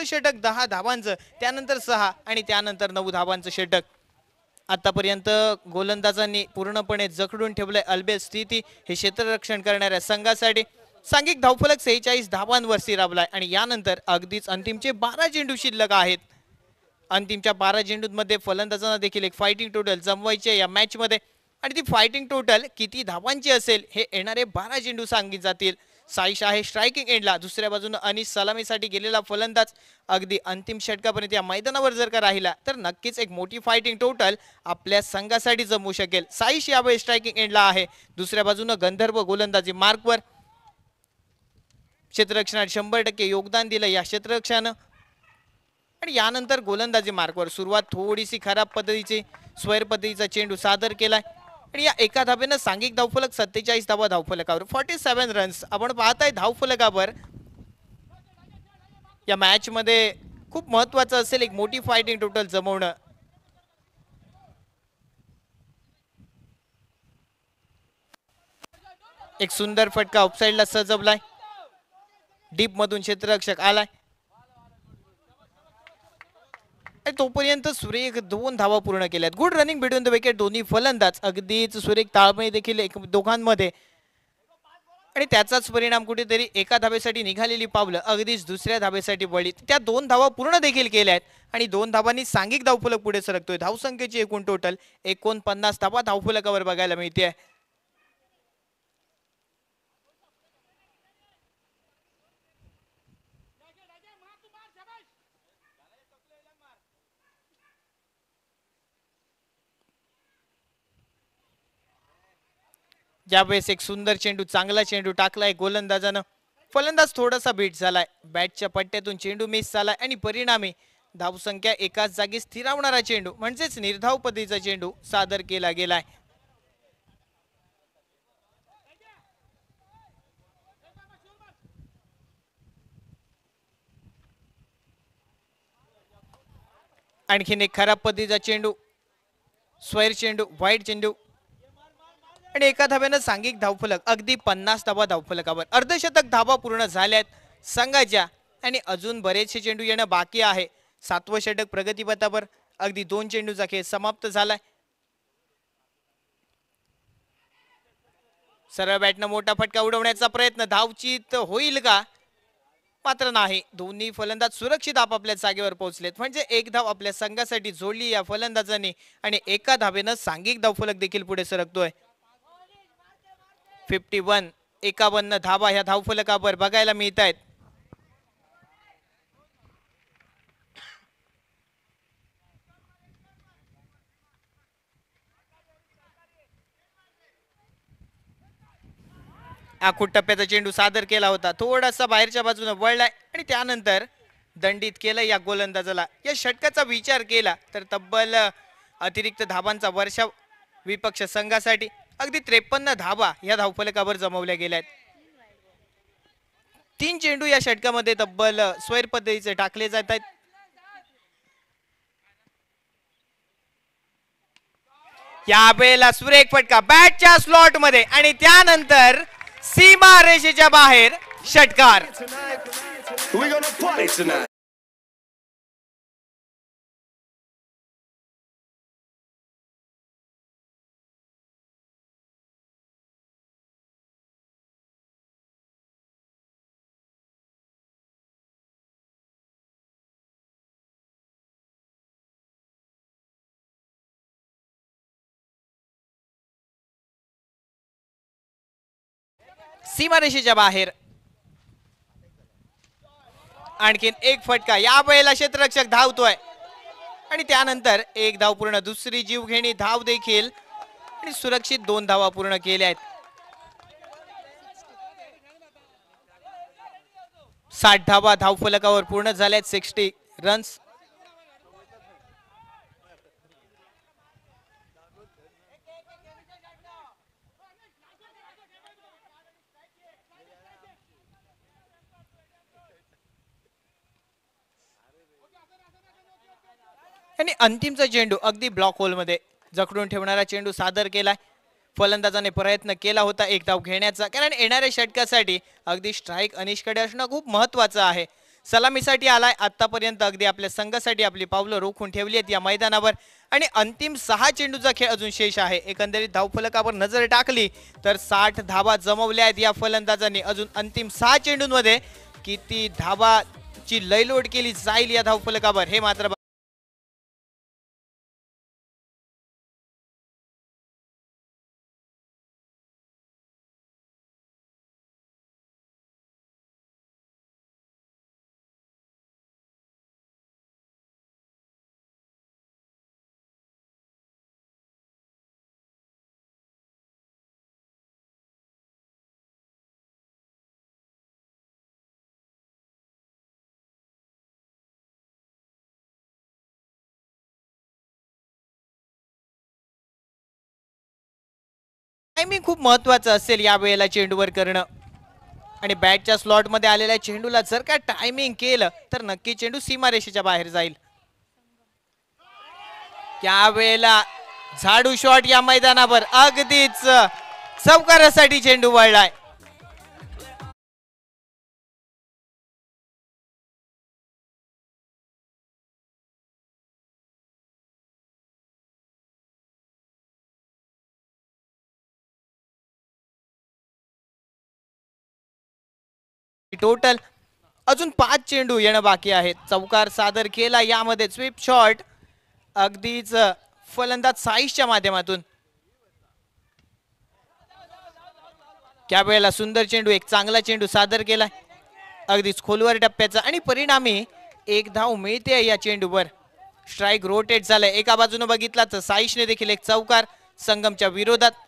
[SPEAKER 1] षटक 10 धावांचं, त्यानंतर 6 आणि त्यानंतर 9 धावांचं षटक. आतापर्यंत गोलंदाजांनी पूर्णपणे जखडून ठेवलंय अलबेल स्थिती हे क्षेत्ररक्षण करणाऱ्या संघासाठी. सांघिक धावफलक 46 धावांवर स्थिरावलाय आणि यानंतर अगदीच अंतिमचे 12 चेंडू शिल्लक आहेत. अंतिमच्या 12 चेंडूंमध्ये फलंदाजांना देखील एक फायटिंग टोटल जमवायची आहे या मॅच मध्ये आणि ती फायटिंग टोटल किती धावांची असेल हे येणारे 12 चेंडू सांगितले जातील. साईश आहे स्ट्रायकिंग एंडला, दुसऱ्या बाजूने अनिश सलामीसाठी गेलेला फलंदाज अगदी अंतिम षटकापर्यंत या मैदानावर जर का राहिला तर नक्कीच एक मोठी फायटिंग टोटल आपल्या संघासाठी जमवू शकेल. साईश यावेळी स्ट्रायकिंग एंडला आहे, दुसऱ्या बाजूने गंधर्व गोलंदाजी मार्कवर. क्षेत्ररक्षणात 100% योगदान दिलं या क्षेत्ररक्षणानं आणि यानंतर गोलंदाजी मार्कवर सुरुवात थोडीशी खराब पद्धतीची स्वैर पद्धतीचा चेंडू सादर केलाय आणि या एका धाब्यानं सांघिक धावफलक 47 धावा धावफलकावर 47 रन्स आपण पाहताय धावफलकावर. या मॅच मध्ये खूप महत्वाचं असेल एक मोठी फायटिंग टोटल जमवणं. एक सुंदर फटका ऑफसाइडला सजवलाय, डीप मधून क्षेत्ररक्षक आलाय. तोपर्यंत सुरेख 2 धावा पूर्ण केल्यात. Good running between the wicket, दोन्ही फलंदाज अगदीच सुरेख ताळमेळ देखील दोघांमध्ये आणि त्याचाच परिणाम कुठेतरी एका धावेसाठी निघालेली पावलं अगदीच दुसऱ्या धावेसाठी वळली. त्या 2 धावा पूर्ण देखील केल्यात आणि 2 धावांनी सांघिक धावफलक पुढे सरकतोय. धावसंख्येची एकूण टोटल 49 धावा धावफलकावर बघायला मिळते. ज्यावेळेस एक सुंदर चेंडू, चांगला चेंडू टाकलाय गोलंदाजानं. फलंदाज थोडासा बीट झालाय, बॅटच्या पट्ट्यातून चेंडू मिस झालाय आणि परिणामी धावसंख्या एकाच जागी स्थिरावणारा चेंडू म्हणजेच निर्धाव पद्धतीचा चेंडू सादर केला गेलाय. आणखीन एक खराब पद्धतीचा चेंडू, स्वैर चेंडू, वाईट चेंडू आणि एका धाव्यानं सांघिक धावफलक अगदी 50 धावा धावफलकावर. अर्धशतक धावा पूर्ण झाल्यात संघाच्या आणि अजून बरेचसे चेंडू येणं बाकी आहे. 7वं षटक प्रगतीपथावर, अगदी 2 चेंडूचा खेळ समाप्त झालाय. सरळ बॅटनं मोठा फटका उडवण्याचा प्रयत्न, धावचीत होईल का? मात्र नाही. दोन्ही फलंदाज सुरक्षित आपापल्या जागेवर पोहोचलेत म्हणजे एक धाव आपल्या संघासाठी जोडली या फलंदाजांनी आणि एका धावेनं सांघिक धावफलक देखील पुढे सरकतोय. 51 धावा ह्या धावफलकावर बघायला मिळत आहेत. आखूड टप्प्याचा चेंडू सादर केला होता, थोडासा बाहेरच्या बाजूने वळलाय आणि त्यानंतर दंडित केलं या गोलंदाजाला. या षटकाचा विचार केला तर तब्बल अतिरिक्त धावांचा वर्षाव विपक्ष संघासाठी अगदी 53 धावा या धावफलकावर जमवल्या गेल्यात. 3 चेंडू या षटकामध्ये तब्बल स्वैर पद्धतीचे टाकले जात आहेत. यावेळेला सुरेख फटका बॅटच्या स्लॉट मध्ये आणि त्यानंतर सीमा रेषेच्या बाहेर षटकार. सीमारेषेच्या बाहेर आणखीन एक फटका, यावेळेला क्षेत्ररक्षक धावतोय आणि त्यानंतर एक धाव पूर्ण, दुसरी जीवघेणी धाव देखील आणि सुरक्षित 2 धावा पूर्ण केल्या आहेत. 60 धावा धावफलकावर पूर्ण झाल्यात, 60 रन्स. आणि अंतिमचा चेंडू अगदी ब्लॉक होल मध्ये जखडून ठेवणारा चेंडू सादर केलाय. फलंदाजाने प्रयत्न केला होता एक धाव घेण्याचा, कारण येणाऱ्या षटकासाठी अगदी स्ट्राइक अनिशकडे असणं खूप महत्वाचं आहे. सलामीसाठी आलाय. आतापर्यंत अगदी आपल्या संघासाठी आपली पावलं रोखून ठेवली आहेत या मैदानावर आणि अंतिम 6 चेंडूचा खेळ अजून शेष आहे. एकंदरीत धावफलकावर नजर टाकली तर 60 धावा जमवल्या आहेत या फलंदाजांनी. अजून अंतिम 6 चेंडूंमध्ये किती धावाची लयलोट केली जाईल या धावफलकावर हे मात्र टायमिंग खूप महत्वाचं असेल या वेळेला चेंडूवर करणं आणि बॅटच्या स्लॉट मध्ये आलेल्या चेंडूला जर का टायमिंग केलं तर नक्की चेंडू सीमारेषेच्या बाहेर जाईल. या वेळेला झाडू शॉट या मैदानावर अगदीच चौकारासाठी चेंडू वळलाय. टोटल अजून 5 चेंडू येणं बाकी आहेत. चौकार सादर केला यामध्ये स्वीप शॉट अगदीच फलंदाज साईशच्या माध्यमातून. त्यावेळेला सुंदर चेंडू एक चांगला चेंडू सादर केलाय अगदीच खोलवर टप्प्याचा आणि परिणामी एक धाव मिळते या चेंडूवर. स्ट्राइक रोटेट झालाय. एका बाजूने बघितला तर साईशने देखील एक चौकार संगमच्या विरोधात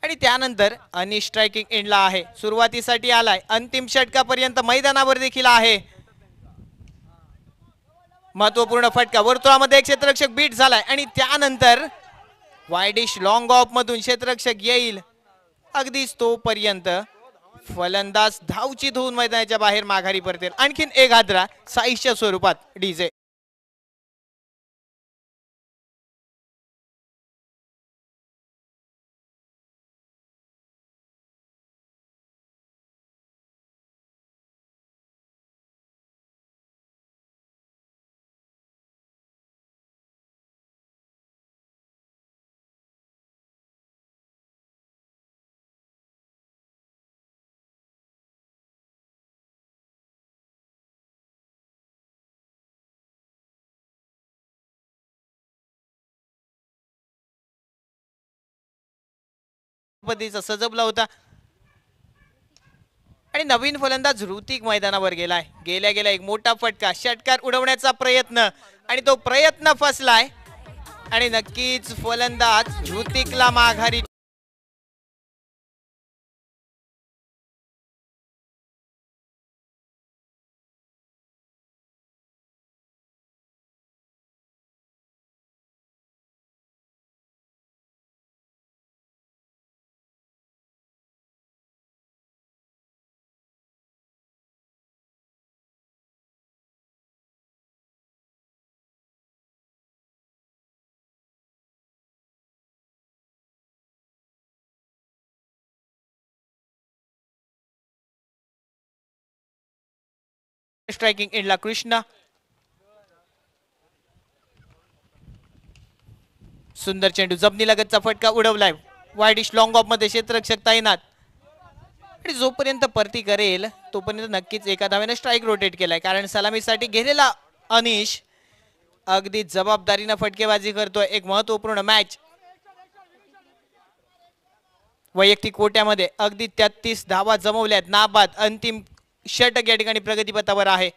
[SPEAKER 1] आणि त्यानंतर अनिश स्ट्रायकिंग एंडला आहे. सुरुवातीसाठी आलाय. अंतिम षटकापर्यंत मैदानावर देखील आहे. महत्वपूर्ण फटका वर्तुळामध्ये एक क्षेत्ररक्षक बीट झालाय आणि त्यानंतर वायडिश लॉंग ऑफ मधून क्षेत्ररक्षक येईल अगदीच तोपर्यंत फलंदाज धावचीत होऊन मैदानाच्या बाहेर माघारी परतेल. आणखीन एक हादरा साईशच्या स्वरूपात डीजे. पद्धतीचा सजवला होता आणि नवीन फलंदाज ऋतिक मैदानावर गेलाय. गेल्या गेल्या एक मोठा फटका षटकार उडवण्याचा प्रयत्न आणि तो प्रयत्न फसलाय आणि नक्कीच फलंदाज ऋतिकला माघारी स्ट्रायकिंग एंडला कृष्णा. सुंदर चेंडू जमनी लगतचा फटका उडवलाय. वायडिश लॉंग ऑफ मध्ये क्षेत्ररक्षक तैनात आणि जोपर्यंत परती करेल तोपर्यंत नक्कीच एका धावेने स्ट्राइक रोटेट केलाय कारण सलामीसाठी गेलेला अनिश अगदी जबाबदारीने फटकेबाजी करतोय. एक महत्वपूर्ण मॅच वैयक्तिक कोट्यामध्ये अगदी 33 धावा जमवल्यात. नाबाद अंतिम षटक या ठिकाणी प्रगतीपथावर आहे.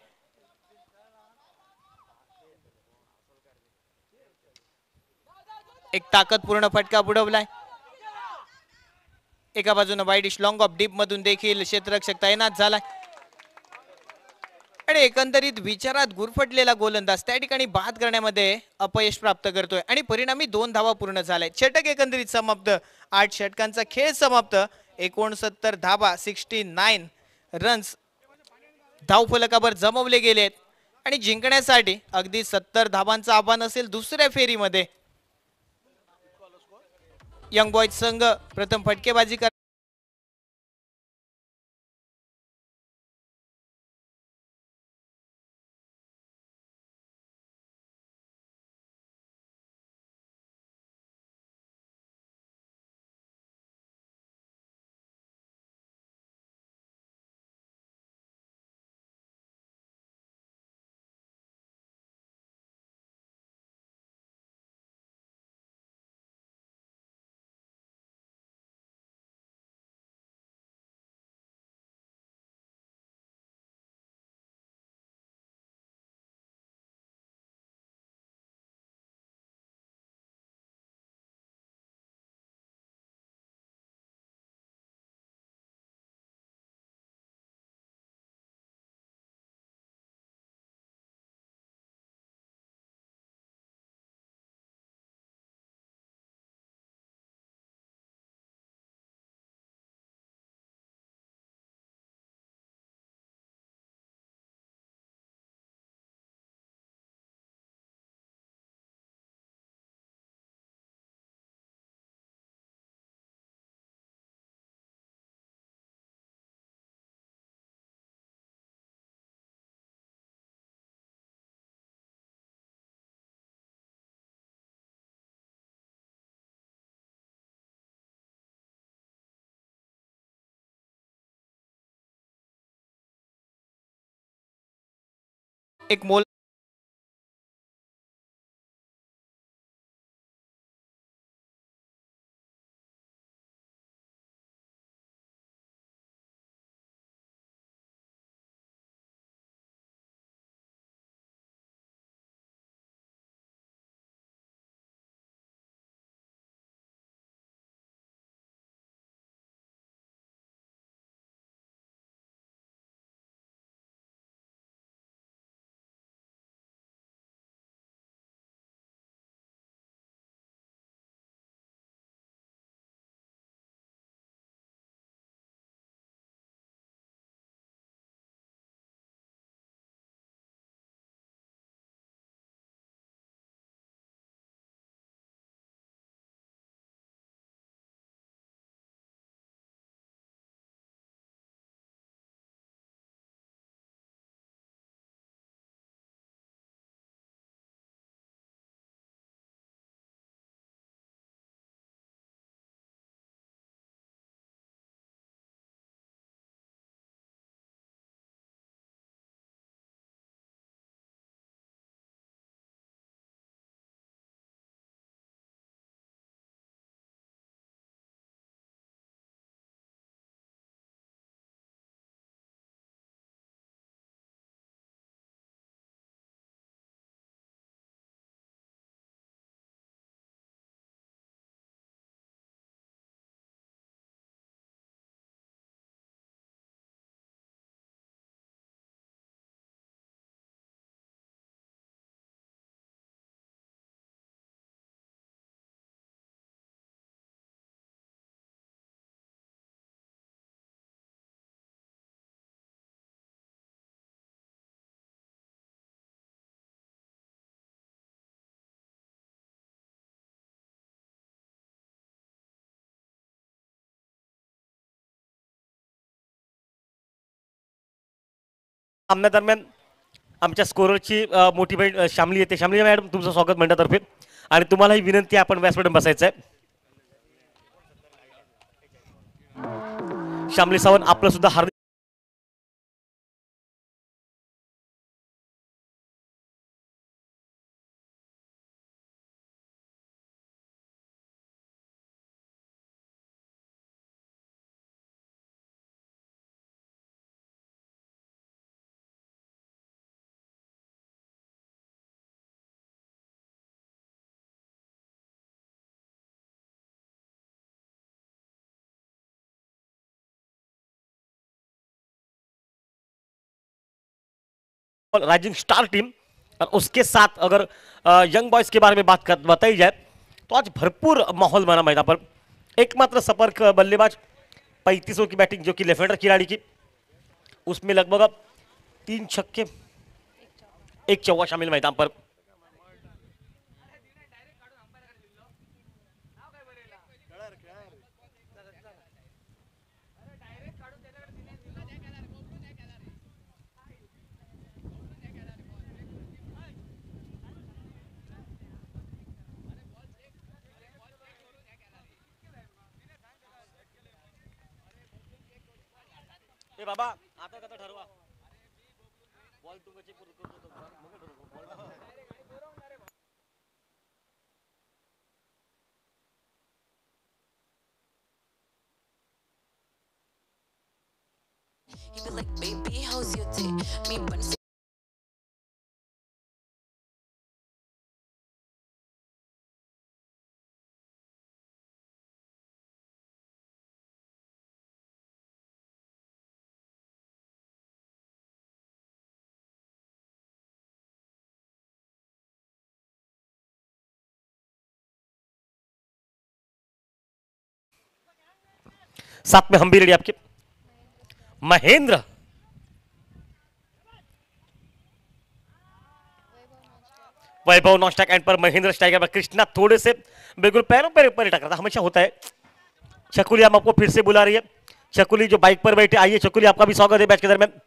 [SPEAKER 1] एक ताकदपूर्ण फटका बुडवलाय. एका बाजूने वायडिश लॉंग ऑफ डीप मधून देखील क्षेत्ररक्षक तैनात झालाय आणि एकंदरीत विचारात गुरफटलेला गोलंदाज त्या ठिकाणी बाद करण्यामध्ये अपयश प्राप्त करतोय आणि परिणामी 2 धावा पूर्ण झाल्या. षटक एकंदरीत समाप्त. 8 षटकांचा खेळ समाप्त. 69 धावा 69 रन्स धावफलकावर जमवले गेलेत आणि जिंकण्यासाठी अगदी 70 धावांचं आव्हान असेल दुसऱ्या फेरीमध्ये. यंग बॉयज संघ प्रथम फटकेबाजी एक मोल
[SPEAKER 2] सामन्या दरम्यान आमच्या स्कोररची मोठी बहीण श्यामली येते. श्यामली मॅडम तुमचं स्वागत मंडळातर्फे आणि तुम्हाला ही विनंती आहे, आपण व्यासपीठावर बसायचं आहे. श्यामली सावंत आपलं सुद्धा हार्दिक राइजिंग स्टार टीम और उसके साथ अगर यंग बॉयज के बारे में बताई जाए तो आज भरपूर माहौल बना मैदान पर. एकमात्र सपर्क बल्लेबाज 35 ओवर की बैटिंग जो कि लेफ्ट हैंडर खिलाड़ी की, उसमें लगभग 3 छक्के 1 चौका शामिल मैदान पर. ए बाबा आता का ठरवा बॉल तुम check
[SPEAKER 3] He be like, baby, how's your day? Me run
[SPEAKER 2] साथ में हम भी रेडी आपके. महेंद्र वैभव नॉन स्ट्राइक एंड पर महेंद्र स्ट्राइकर पर. कृष्णा थोड़े से बिल्कुल पैरों पर ऊपर टकराता हमेशा होता है. चकुली हम आपको फिर से बुला रही है. चकुली जो बाइक पर बैठे, आइए चकुली, आपका भी स्वागत है मैच के दरमियान.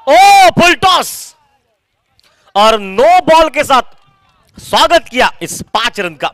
[SPEAKER 2] ओ फुल टॉस और नो बॉल के साथ स्वागत किया इस 5 रन का.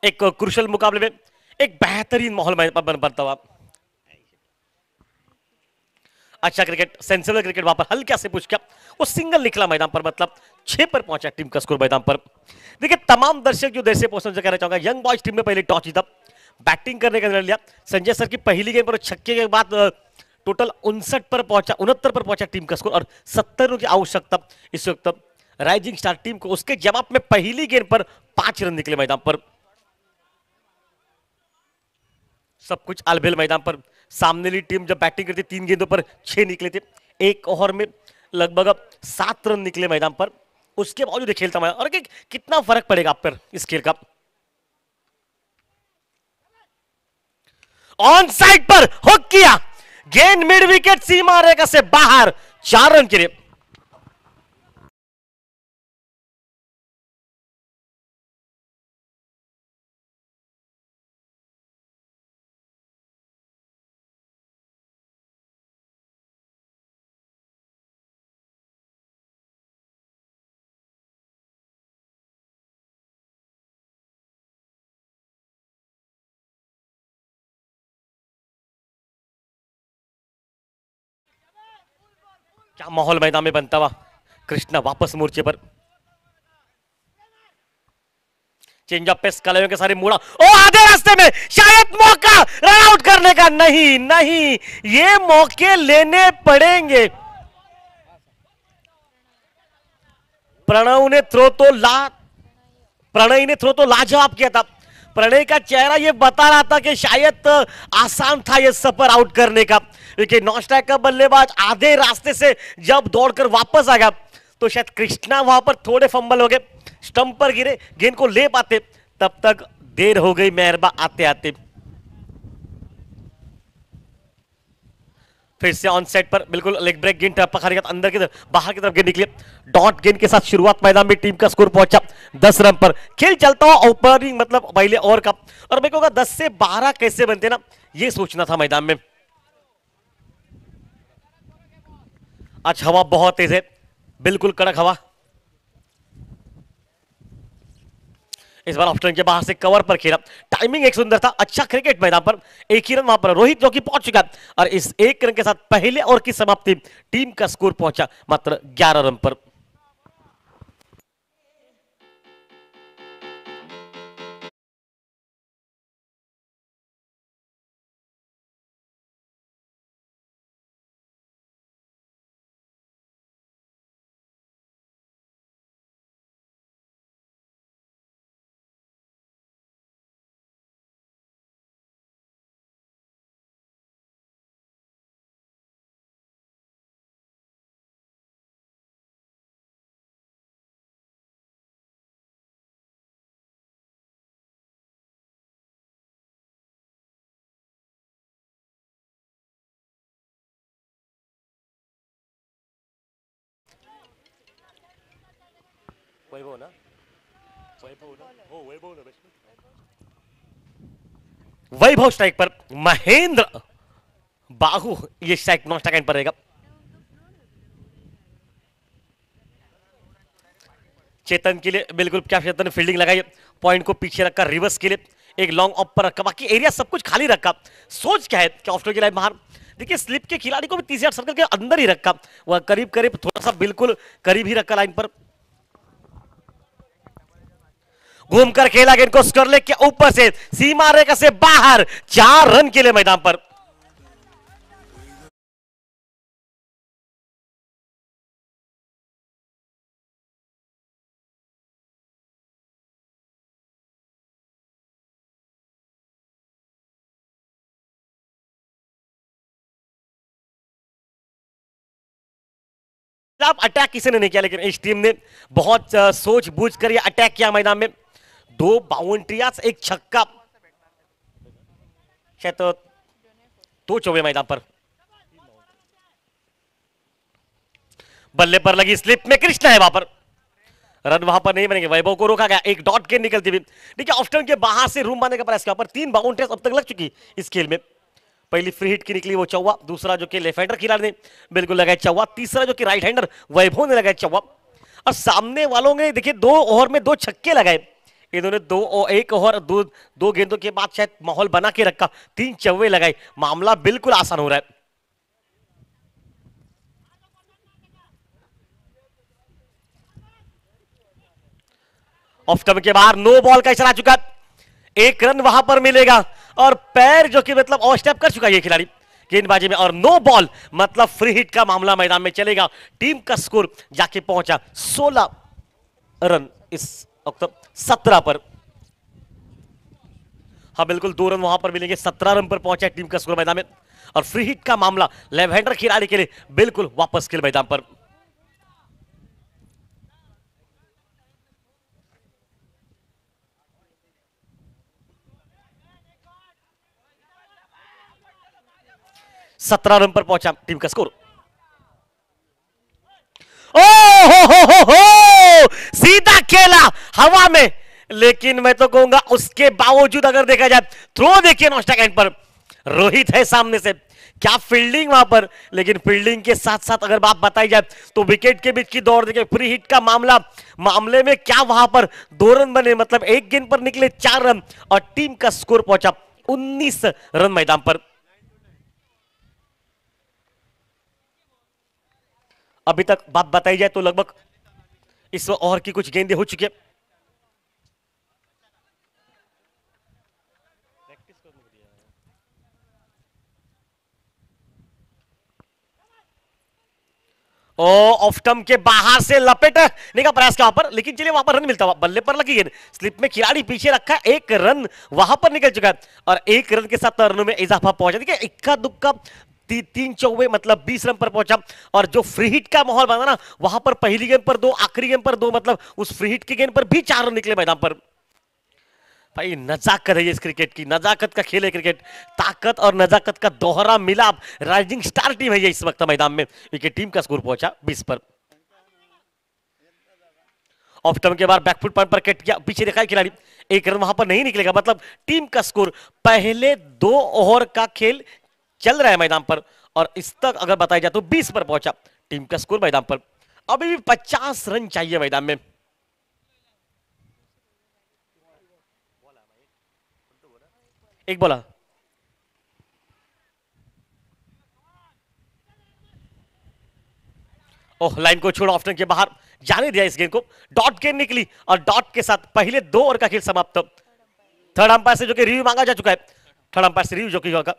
[SPEAKER 2] एक क्रुशल मुकाबले में एक बेहतरीन माहौल बनता हुआ। अच्छा क्रिकेट, सेंसिबल क्रिकेट, वहां पर हल्का से पुश किया, वो सिंगल निकला मैदान पर, मतलब 6 पर पहुंचा टीम का स्कोर मैदान पर। देखिए तमाम दर्शक जो देश से पहुंचना कहना चाहूंगा, यंग बॉयज टीम ने पहले टॉस जीता, बैटिंग करने का निर्णय लिया। संजय सर की पहली गेंद पर छक्के के बाद टोटल 69 पर पहुंचा टीम का स्कोर और 70 रनों की आवश्यकता इस वक्त राइजिंग स्टार टीम को। उसके जवाब में पहली गेंद पर 5 रन निकले मैदान पर। सब कुछ अलबेल मैदान पर। सामने ली टीम जब बैटिंग करती 3 गेंदों पर 6 निकले थे, एक ओवर में लगभग 7 रन निकले मैदान पर। उसके बावजूद खेलता मैदान, और कितना फर्क पड़ेगा आप पर इस खेल का। ऑन साइड पर हुक किया, गेंद मिड विकेट सीमा रेखा से बाहर, 4 रन के लिए। क्या माहौल मैदान में बनता हुआ। कृष्णा वापस मोर्चे पर, चेंज ऑफ पेस कलयों के सारे मुड़ा, ओ आधे रास्ते में शायद मौका रन आउट करने का। नहीं नहीं, ये मौके लेने पड़ेंगे। प्रणय ने थ्रो तो लाजवाब किया था। प्रणय का चेहरा ये बता रहा था कि शायद आसान था ये सफर आउट करने का, क्योंकि नॉन स्ट्राइक का बल्लेबाज आधे रास्ते से जब दौड़कर वापस आ गया तो शायद कृष्णा वहां पर थोड़े फंबल हो गए, स्टंप पर गिरे, गेंद को ले पाते, तब तक देर हो गई मेहरबा आते आते। फिर से ऑन सेट पर बिल्कुल लेग ब्रेक गेंद पकड़ के अंदर की तरफ, बाहर की तरफ गेंद निकली। डॉट गेंद के साथ शुरुआत मैदान में टीम का स्कोर पहुंचा 10 रन पर। खेल चलता हुआ ओपनिंग मतलब पहले ओवर का, और मैं कहूंगा 10 से 12 कैसे बनते ना, ये सोचना था मैदान में। आज हवा बहुत तेज है, बिल्कुल कड़क हवा। इस बार ऑप्शन के बाहर से कवर पर खेला, टाइमिंग एक सुंदर था। अच्छा क्रिकेट मैदान पर, एक ही रन वहां पर रोहित जो कि पहुंच चुका, और इस एक रन के साथ पहले ओवर की समाप्ति, टीम का स्कोर पहुंचा मात्र 11 रन पर। वैभव ना, वैभव स्ट्राइक पर, महेंद्र बाहु ये स्ट्राइक नॉन स्ट्राइक पर रहेगा। चेतन के लिए बिल्कुल, क्या चेतन ने फील्डिंग लगाई, पॉइंट को पीछे रखा, रिवर्स के लिए एक लॉन्ग ऑफ पर रखा, बाकी एरिया सब कुछ खाली रखा। सोच क्या है कि ऑफ की लाइन बाहर, देखिए स्लिप के खिलाड़ी को भी 30 यार्ड सर्कल के अंदर ही रखा, वह करीब करीब थोड़ा सा बिल्कुल करीब ही रखा लाइन पर। घूमकर खेला गेंद को स्क्वायर लेग के ऊपर से सीमा रेखा से बाहर, 4 रन के लिए मैदान पर। अटैक किसी ने नहीं किया, लेकिन इस टीम ने बहुत सोच बूझ कर यह अटैक किया मैदान में। 2 बाउंड्रियां, एक छक्का, शायद तो 2 चौके मैदान पर। बल्ले पर लगी स्लिप में कृष्णा है वहां पर, रन वहां पर नहीं बनेंगे, वैभव को रोका गया। एक डॉट गेंद निकलती हुई, देखिए ऑफ्टन के बाहर से रूम मारने का प्रयास किया पर 3 बाउंड्रियां अब तक लग चुकी इस खेल में। पहली फ्री हिट की निकली वो चौवा, दूसरा जो कि लेफ्ट हैंडर खिलाड़ी ने बिल्कुल लगाया चौवा, तीसरा जो कि राइट हैंडर वैभव ने लगाया चौवा, और सामने वालों ने देखिए 2 ओवर में 2 छक्के लगाए। इन्होंने एक ओवर दो गेंदों के बाद शायद माहौल बना के रखा, 3 चौवे लगाए, मामला बिल्कुल आसान हो रहा है। ऑफ स्टंप के बाहर नो बॉल का इशारा आ चुका, 1 रन वहां पर मिलेगा और पैर जो कि मतलब ऑफ स्टेप कर चुका है ये खिलाड़ी गेंदबाजी में, और नो बॉल मतलब फ्री हिट का मामला मैदान में चलेगा। टीम का स्कोर जाके पहुंचा 16 रन इस वक्त 17 पर। हाँ बिल्कुल 2 रन वहां पर मिलेंगे, 17 रन पर पहुंचा टीम का स्कोर मैदान में, और फ्री हिट का मामला लेफ्ट हैंडर खिलाड़ी के लिए बिल्कुल वापस खेल मैदान पर। सत्रह रन पर पहुंचा टीम का स्कोर। ओ हो, सीधा खेला हवा में, लेकिन मैं तो कहूंगा उसके बावजूद अगर देखा जाए थ्रो देखिए नॉस्टैक एंड पर, रोहित है सामने से, क्या फील्डिंग वहां पर, लेकिन फील्डिंग के साथ साथ अगर बात बताई जाए तो विकेट के बीच की दौड़ देखिए, फ्री हिट का मामले में क्या वहां पर 2 रन बने, मतलब एक गेंद पर निकले 4 रन और टीम का स्कोर पहुंचा 19 रन मैदान पर। अभी तक बात बताई जाए तो लगभग इस ओवर की कुछ गेंदें हो चुकी है। ऑफ स्टंप के बाहर से लपेटने का प्रयास किया वहां पर, लेकिन चलिए वहां पर रन मिलता हुआ, बल्ले पर लगी गेंद, स्लिप में खिलाड़ी पीछे रखा, 1 रन वहां पर निकल चुका है और 1 रन के साथ रनों में इजाफा पहुंचा। देखिए इक्का दुक्का 3 चौवे मतलब 20 रन पर पहुंचा, और जो फ्री हिट का माहौल बना ना, वहां पर पहली गेंद पर 2, आखिरी गेंद पर 2, मतलब उस फ्री हिट की गेंद पर भी 4 रन निकले मैदान पर। भाई नजाकत है ये इस क्रिकेट की, नजाकत का खेल है क्रिकेट, ताकत और नजाकत का दोहरा मिलाप, राइजिंग स्टार टीम है ये इस वक्त मैदान में। विकेट टीम का स्कोर पहुंचा 20 पर। ऑफ स्टंप के बाद बैकफुट पॉइंट पर कट किया, पीछे देखा है खिलाड़ी, 1 रन वहां पर नहीं निकलेगा, मतलब टीम का स्कोर पहले 2 ओवर का खेल चल रहा है मैदान पर, और इस तक अगर बताया जाए तो 20 पर पहुंचा टीम का स्कोर मैदान पर। अभी भी 50 रन चाहिए मैदान में। एक बोला ओह, लाइन को छोड़ा, ऑफ स्टंप के बाहर जाने दिया इस गेंद को, डॉट गेंद निकली और डॉट के साथ पहले 2 ओवर का खेल समाप्त। थर्ड अंपायर से जो कि रिव्यू मांगा जा चुका है, थर्ड अंपायर से रिव्यू जो कि होगा।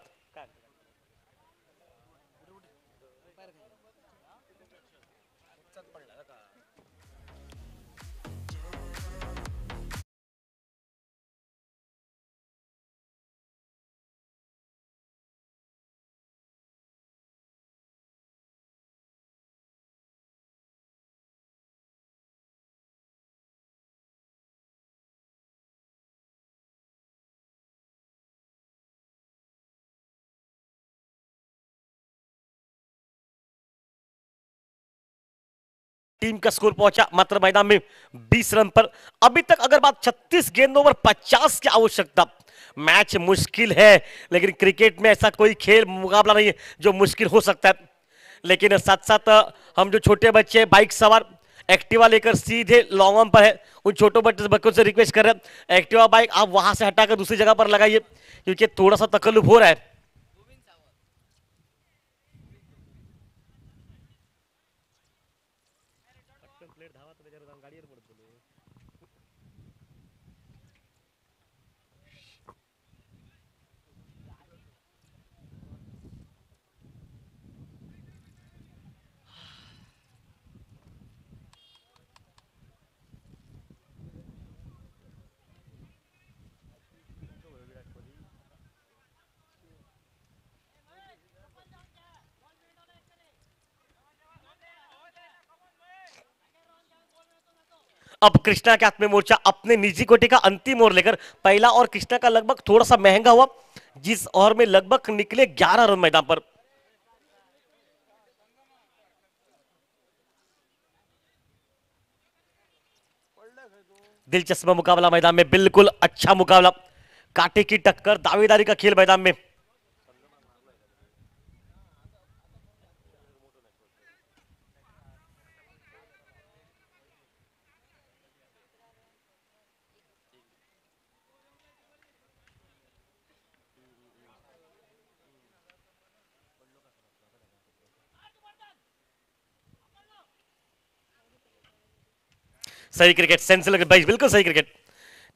[SPEAKER 2] टीम का स्कोर पहुंचा मात्र मैदान में 20 रन पर। अभी तक अगर बात 36 गेंदों पर 50 की आवश्यकता, मैच मुश्किल है, लेकिन क्रिकेट में ऐसा कोई खेल मुकाबला नहीं है जो मुश्किल हो सकता है। लेकिन साथ साथ हम जो छोटे बच्चे बाइक सवार एक्टिवा लेकर सीधे लॉन्ग ऑन पर है, उन छोटे बच्चों से रिक्वेस्ट कर रहे हैं एक्टिवा बाइक आप वहां से हटाकर दूसरी जगह पर लगाइए, क्योंकि थोड़ा सा तकल्लुफ हो रहा है। अब कृष्णा के हाथ में मोर्चा, अपने निजी कोटे का अंतिम ओवर लेकर, पहला और कृष्णा का लगभग थोड़ा सा महंगा हुआ, जिस ओवर में लगभग निकले 11 रन मैदान पर। दिलचस्प मुकाबला मैदान में, बिल्कुल अच्छा मुकाबला, कांटे की टक्कर, दावेदारी का खेल मैदान में। सही क्रिकेट, सेंसिबल भाई, बिल्कुल सही क्रिकेट।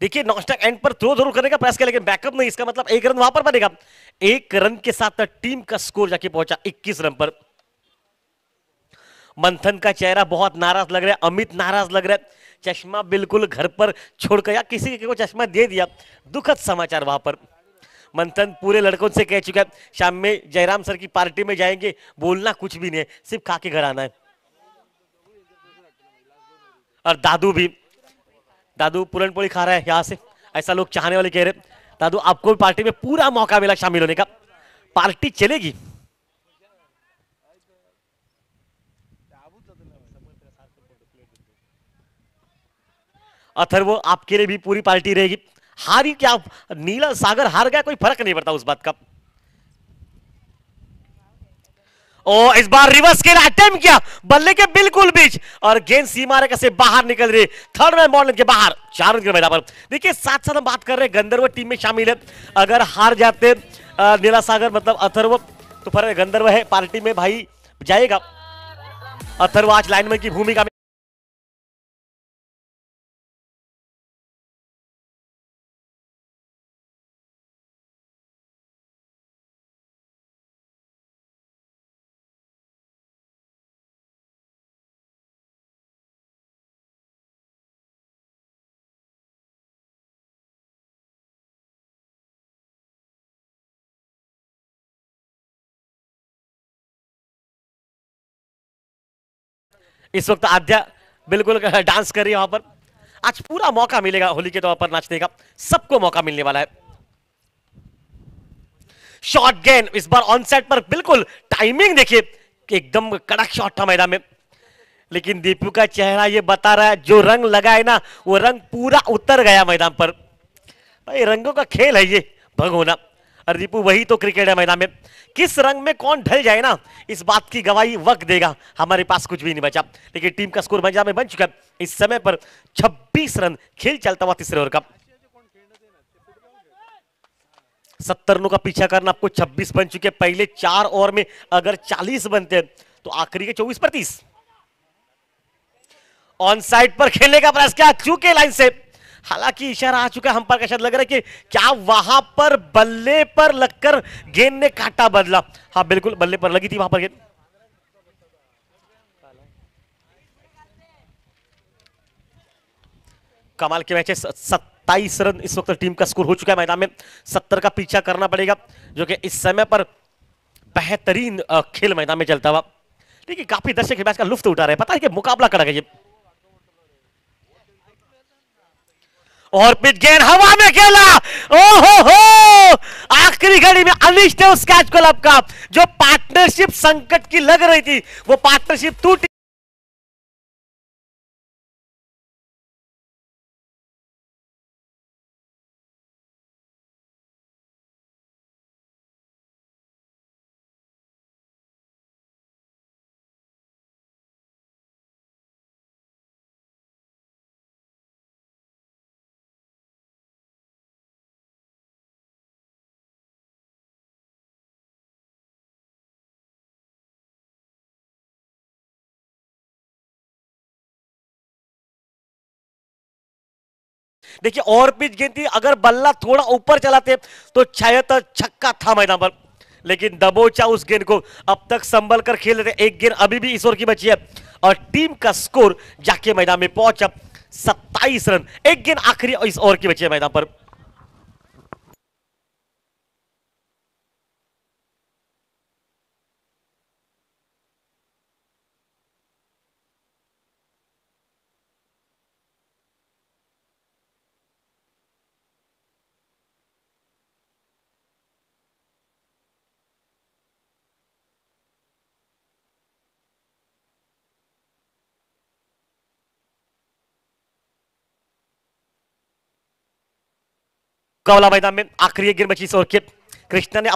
[SPEAKER 2] देखिए नॉस्टैक एंड पर थ्रो जरूर करने का प्रयास किया, लेकिन बैकअप नहीं, इसका मतलब एक रन वहां पर बनेगा। एक रन के साथ टीम का स्कोर जाके पहुंचा 21 रन पर। मंथन का चेहरा बहुत नाराज लग रहा है, अमित नाराज लग रहा है, चश्मा बिल्कुल घर पर छोड़कर या किसी को चश्मा दे दिया। दुखद समाचार वहां पर। मंथन पूरे लड़कों से कह चुका है शाम में जयराम सर की पार्टी में जाएंगे, बोलना कुछ भी नहीं है, सिर्फ खा के घर आना है। और दादू भी, दादू पुरणपोली खा रहा है यहां से, ऐसा लोग चाहने वाले कह रहे। दादू आपको पार्टी में पूरा मौका मिला शामिल होने का, पार्टी चलेगी। अथर्व आपके लिए भी पूरी पार्टी रहेगी। हारी क्या, नीला सागर हार गया, कोई फर्क नहीं पड़ता उस बात का। और इस बार रिवर्स के अटेम्प्ट किया, बल्ले के बिल्कुल बीच, और गेंद सीमा रेखा से बाहर निकल रही, थर्ड मैन बॉल के बाहर, 4 रन के मैदान पर। देखिए साथ साथ हम बात कर रहे हैं, गंधर्व टीम में शामिल है। अगर हार जाते नीला सागर मतलब अथर्व, तो फिर गंधर्व है पार्टी में भाई जाएगा। अथर्व आज लाइनमैन की भूमिका में, इस वक्त आद्या बिल्कुल डांस कर रही है वहां पर। आज पूरा मौका मिलेगा होली के तौर पर नाचने का, सबको मौका मिलने वाला है। शॉट गेंद इस बार ऑन साइड पर, बिल्कुल टाइमिंग देखिए, एकदम कड़क शॉट था मैदान में, लेकिन दीपू का चेहरा ये बता रहा है जो रंग लगा है ना, वो रंग पूरा उतर गया मैदान पर। भाई रंगों का खेल है ये भगोना, और दीपू वही तो क्रिकेट है मैदान में। किस रंग में कौन ढल जाए ना, इस बात की गवाही वक्त देगा, हमारे पास कुछ भी नहीं बचा। लेकिन टीम का स्कोर मैदान में बन चुका है इस समय पर 26 रन, खेल चलता हुआ तीसरे ओवर का। 70 रनों का पीछा करना, आपको 26 बन चुके। पहले 4 ओवर में अगर 40 बनते हैं तो आखिरी के 24 पर 30। ऑन साइड पर खेलने का प्रयास किया, चूके लाइन से, हालांकि इशारा आ चुका है हम पर का, शायद लग रहा है कि क्या वहां पर बल्ले पर लगकर गेंद ने काटा बदला। हाँ बिल्कुल बल्ले पर लगी थी वहां पर गेंद। कमाल के मैच है, 27 रन इस वक्त टीम का स्कोर हो चुका है मैदान में। 70 का पीछा करना पड़ेगा, जो कि इस समय पर बेहतरीन खेल मैदान में चलता हुआ। देखिए काफी दर्शक मैच का लुफ्त उठा रहे हैं, पता है कि मुकाबला कड़ा है ये। और पिच गेंद हवा में खेला, ओहो हो, आखिरी घड़ी में अनिश ने उस कैच को लपका। जो पार्टनरशिप संकट की लग रही थी, वो पार्टनरशिप टूटी। देखिए और पिच गेंद थी, अगर बल्ला थोड़ा ऊपर चलाते तो शायद छक्का था मैदान पर, लेकिन दबोचा उस गेंद को। अब तक संभल कर खेल रहे थे, एक गेंद अभी भी इस ओवर की बची है, और टीम का स्कोर जाके मैदान में पहुंचा 27 रन। एक गेंद आखिरी इस ओवर की बची है मैदान पर। मुकाबला मैदान में, आखिरी गेंद बची इस ओवर के। कृष्णा ने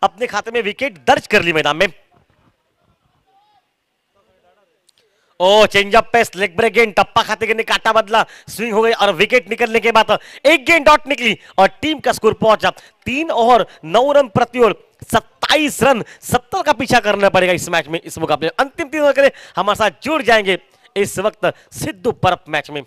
[SPEAKER 2] अपने खाते में विकेट दर्ज कर ली मैदान में। ओ चेंजअप पे लेग ब्रेक गेंद, टप्पा खाते के ने काटा बदला, स्विंग हो गई, और विकेट निकलने के बाद एक गेंद डॉट निकली, और टीम का स्कोर पहुंचा 3 ओवर 9 रन प्रति ओवर, 27 रन। 70 का पीछा करना पड़ेगा इस मैच में, इस मुकाबले में। अंतिम 3 ओवर के लिए हमारे साथ जुड़ जाएंगे इस वक्त सिद्धू परप मैच में।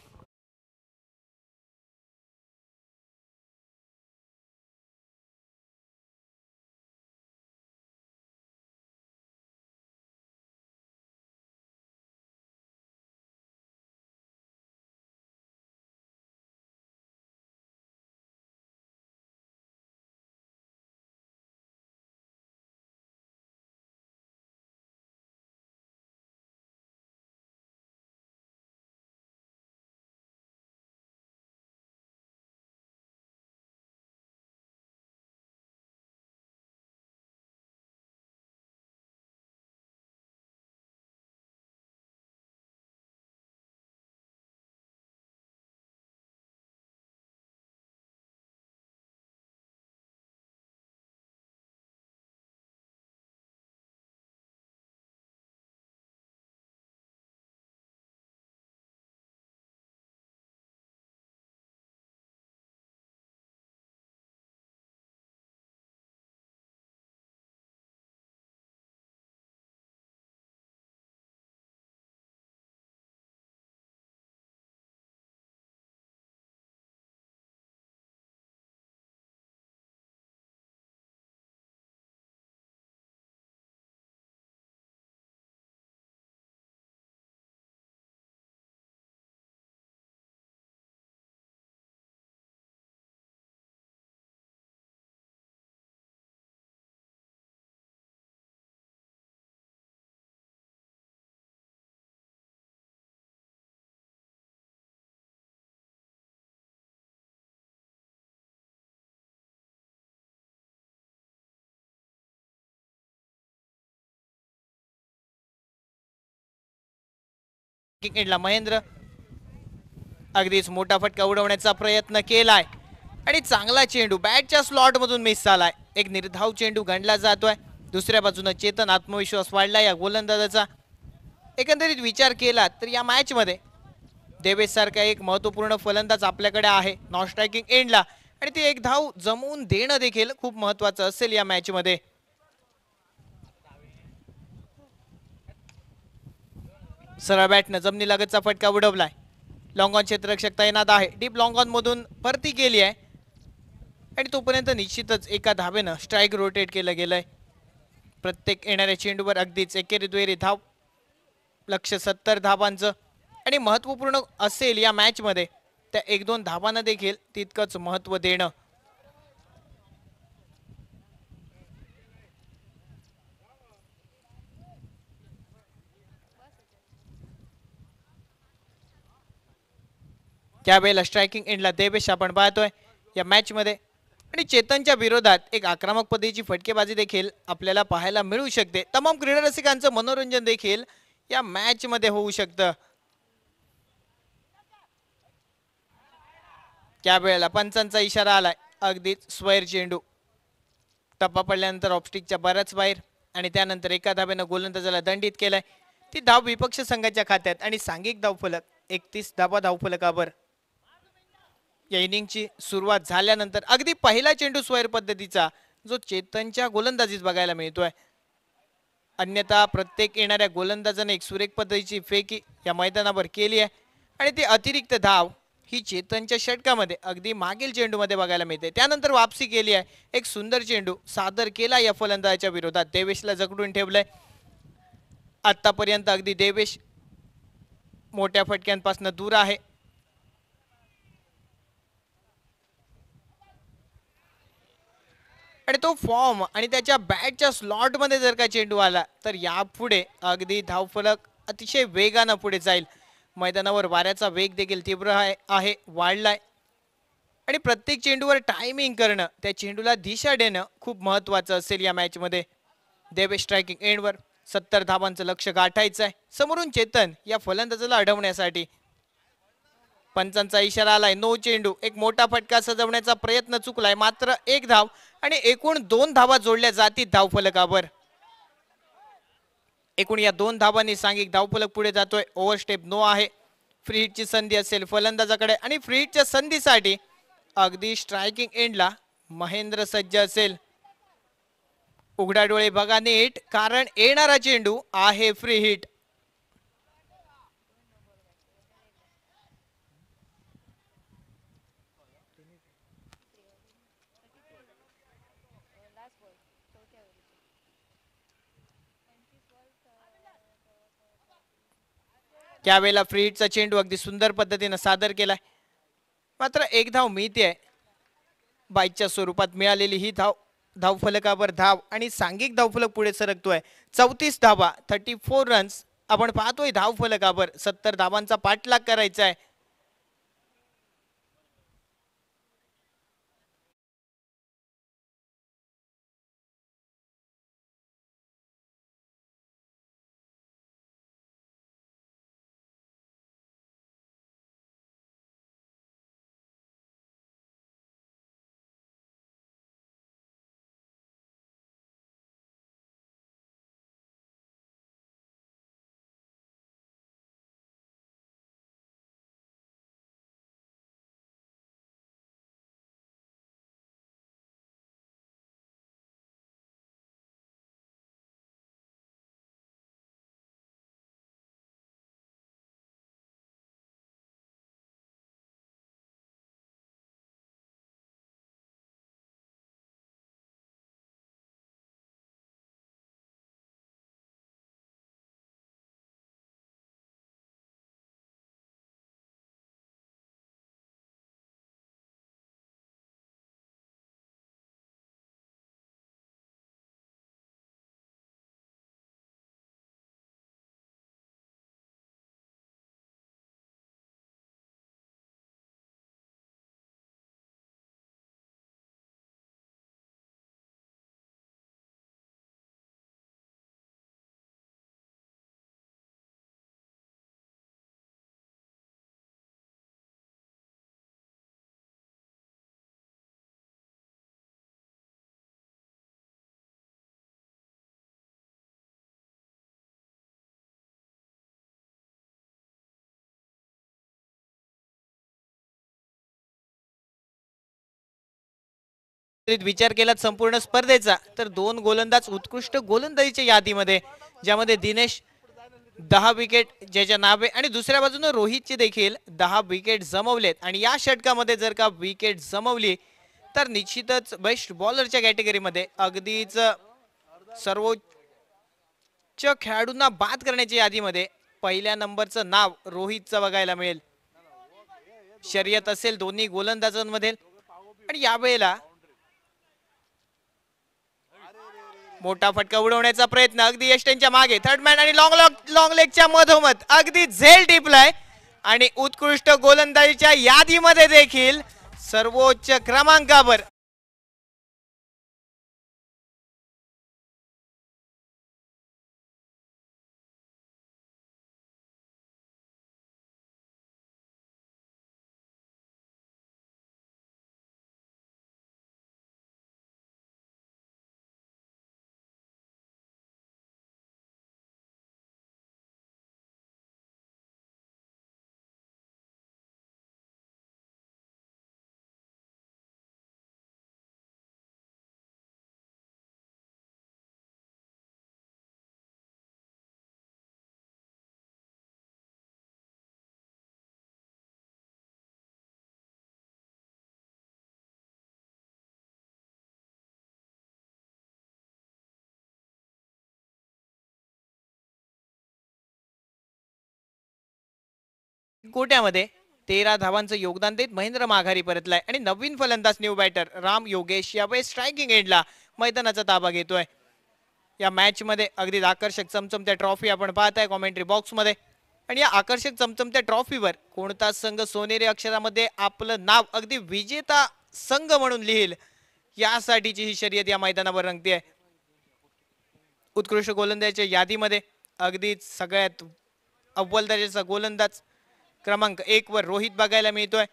[SPEAKER 1] एंडला महेंद्र अगदीच मोठा फटका उडवण्याचा प्रयत्न केलाय आणि चांगला चेंडू बॅटच्या स्लॉट मधून मिस झालाय. एक निर्धाव चेंडू गणला जातोय. दुसऱ्या बाजूने चेतन आत्मविश्वास वाढला या गोलंदाजाचा. एकंदरीत विचार केला तर या मॅच मध्ये देवेश सारखा एक महत्वपूर्ण फलंदाज आपल्याकडे आहे नॉन स्ट्रायकिंग एंडला आणि ते एक धाव जमवून देणं देखील खूप महत्वाचं असेल या मॅच मध्ये. सरळ बॅटनं जमिनी लगतचा फटका उडवलाय. लॉंग ऑन क्षेत्ररक्षक तैनात आहे. डीप लॉंग ऑन मधून परती केली आहे आणि तोपर्यंत निश्चितच एका धावेनं स्ट्राईक रोटेट केलं गेलंय. प्रत्येक येणाऱ्या चेंडूवर अगदीच एकेरी दुहेरी धाव. लक्ष 70 धावांचं आणि महत्वपूर्ण असेल या मॅच मध्ये त्या 1-2 धावांना देखील तितकंच महत्व देणं. त्यावेळेला स्ट्रायकिंग एंडला देवेश आपण पाहतोय या मॅच मध्ये आणि चेतनच्या विरोधात एक आक्रमक पद्धतीची फटकेबाजी देखील आपल्याला पाहायला मिळू शकते. तमाम क्रीडा रसिकांचं मनोरंजन देखील या मॅच मध्ये होऊ शकतं. त्यावेळेला पंचांचा इशारा आलाय. अगदीच स्वैर चेंडू टप्पा पडल्यानंतर ऑफस्टिकच्या बऱ्याच बाहेर आणि त्यानंतर एका धावेनं गोलंदाजाला दंडित केलाय. ती धाव विपक्ष संघाच्या खात्यात आणि सांघिक धावफलक 31 धावा धावफलकावर. या इनिंगची सुरुवात झाल्यानंतर अगदी पहिला चेंडू स्वैर पद्धतीचा जो चेतनच्या गोलंदाजीत बघायला मिळतोय. अन्यथा प्रत्येक येणाऱ्या गोलंदाजाने एक सुरेख पद्धतीची फेकी या मैदानावर केली आहे आणि ती अतिरिक्त धाव ही चेतनच्या षटकामध्ये अगदी मागील चेंडूमध्ये बघायला मिळते. त्यानंतर वापसी केली आहे. एक सुंदर चेंडू सादर केला या फलंदाजाच्या विरोधात. देवेशला जखडून ठेवलंय. आतापर्यंत अगदी देवेश मोठ्या फटक्यांपासून दूर आहे. आणि तो फॉर्म आणि त्याच्या बॅटच्या स्लॉट मध्ये जर का चेंडू आला तर यापुढे अगदी धावफलक अतिशय वेगानं पुढे जाईल. मैदानावर वाऱ्याचा वेग देखील तीव्र आहे वाढलाय आणि प्रत्येक चेंडूवर टायमिंग करणं त्या चेंडूला दिशा देणं खूप महत्वाचं असेल या मॅच मध्ये. देवेश स्ट्रायकिंग एंडवर 70 धावांचं लक्ष गाठायचं आहे समोरून चेतन या फलंदाजाला अडवण्यासाठी. पंचांचा इशारा आलाय. नो चेंडू. एक मोठा फटका सजवण्याचा प्रयत्न चुकलाय मात्र एक धाव आणि एकूण 2 धावा जोडल्या जातील धावफलकावर. एकूण या 2 धावांनी सांघिक धावफलक पुढे जातोय. ओव्हरस्टेप नो आहे. फ्री हिटची संधी असेल फलंदाजाकडे आणि फ्री हिटच्या संधीसाठी अगदी स्ट्रायकिंग एंडला महेंद्र सज्ज असेल. उघडा डोळे बघा नीट कारण येणारा चेंडू आहे फ्री हिट. त्यावेळेला फ्री हिटचा चेंडू अगदी सुंदर पद्धतीने सादर केलाय मात्र एक धाव मिळते. बाईच्या स्वरूपात मिळालेली ही धाव धावफलकावर धाव आणि सांघिक धावफलक पुढे सरकतोय. 34 धावा 34 रन्स आपण पाहतोय धावफलकावर. 70 धावांचा पाठलाग करायचा आहे. विचार केला संपूर्ण स्पर्धेचा तर 2 गोलंदाज उत्कृष्ट गोलंदाजीच्या यादीमध्ये, ज्यामध्ये दिनेश 10 विकेट ज्याच्या नावे आणि दुसऱ्या बाजूने रोहितचे देखील 10 विकेट जमवलेत. आणि या षटकामध्ये जर का विकेट जमवली तर निश्चितच बेस्ट बॉलरच्या कॅटेगरीमध्ये अगदीच सर्वोच्च खेळाडूंना बाद करण्याच्या यादीमध्ये पहिल्या नंबरचं नाव रोहितचं बघायला मिळेल. शर्यत असेल दोन्ही गोलंदाजांमध्ये आणि यावेळेला मोठा फटका उडवण्याचा प्रयत्न अगदी यष्टेंच्या मागे थर्ड मॅन आणि लॉंग लेगच्या मधोमध अगदी झेल टिपलाय आणि उत्कृष्ट गोलंदाजीच्या यादीमध्ये देखील सर्वोच्च क्रमांकावर कोट्यामध्ये 13 धावांचं योगदान देत महेंद्र माघारी परतलाय आणि नवीन फलंदाज न्यू बॅटर राम योगेश यावेळी स्ट्रायकिंग एंडला मैदानाचा ताबा घेतोय. या मॅच मध्ये अगदी आकर्षक चमचमत्या ट्रॉफी आपण पाहताय कॉमेंट्री बॉक्स मध्ये. आणि या आकर्षक चमचमत्या ट्रॉफीवर कोणता संघ सोनेरी अक्षरामध्ये आपलं नाव अगदी विजेता संघ म्हणून लिहिल यासाठीची ही शर्यत या मैदानावर रंगते. उत्कृष्ट गोलंदाजाच्या यादीमध्ये अगदी सगळ्यात अव्वल दर्जाचा गोलंदाज क्रमांक 1 वर रोहित बघायला मिळतोय.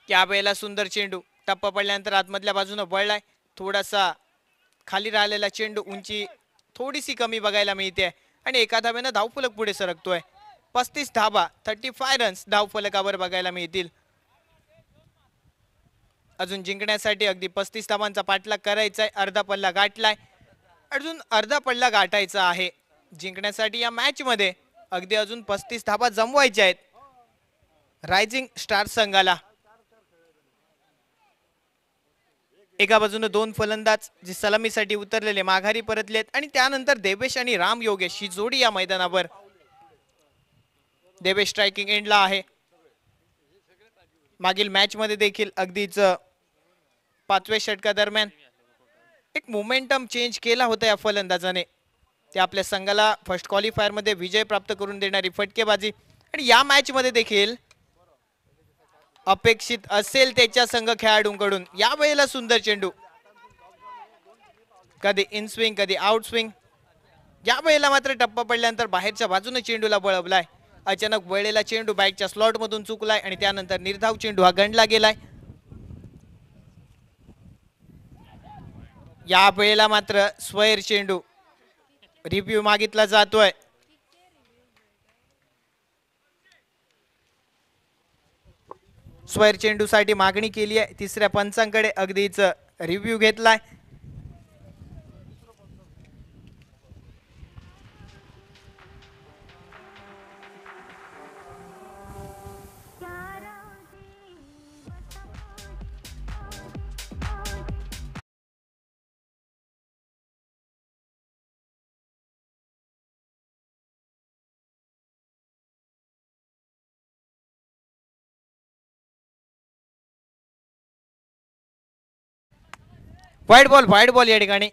[SPEAKER 1] यावेळेला सुंदर चेंडू टप्पा पडल्यानंतर आतमधल्या बाजूने वळलाय. थोडासा खाली राहिलेला चेंडू उंची थोडीशी कमी बघायला मिळते आणि एका धाब्याने धावफलक पुढे सरकतोय. 35 धाबा 35 रन्स धावफलकावर बघायला मिळतील. अजून जिंकण्यासाठी अगदी 35 धाबांचा पाठलाग करायचा आहे. अर्धा पल्ला गाठलाय, अजून अर्धा पल्ला गाठायचा आहे जिंकण्यासाठी. या मॅच मध्ये अगदी अजून 35 धाबा जमवायच्या आहेत रायझिंग स्टार संघाला. एका बाजूने 2 फलंदाज जे सलामीसाठी उतरलेले माघारी परतलेत आणि त्यानंतर देवेश आणि राम योगेश ही जोडी या मैदानावर. देवेश स्ट्रायकिंग एंडला आहे. मागील मॅच मध्ये देखील अगदीच 5व्या षटकादरम्यान एक मोमेंटम चेंज केला होता या फलंदाजाने. ते आपल्या संघाला फर्स्ट क्वालिफायर मध्ये विजय प्राप्त करून देणारी फटकेबाजी आणि या मॅच मध्ये देखील अपेक्षित असेल त्याच्या संघ खेळाडूंकडून. या वेळेला सुंदर चेंडू, कधी इन स्विंग कधी आउट स्विंग. या वेळेला मात्र टप्पा पडल्यानंतर बाहेरच्या बाजूने चेंडूला बळवलाय. अचानक वळलेला चेंडू बॅटच्या स्लॉट मधून चुकलाय आणि त्यानंतर निर्धाव चेंडू हा गणला गेलाय. या वेळेला मात्र स्वैर चेंडू रिव्ह्यू मागितला जातोय. स्वैर चेंडू साठी मागणी केली आहे. तिसऱ्या पंचांकडे अगदीच रिव्ह्यू घेतलाय. वाईड बॉल या ठिकाणी.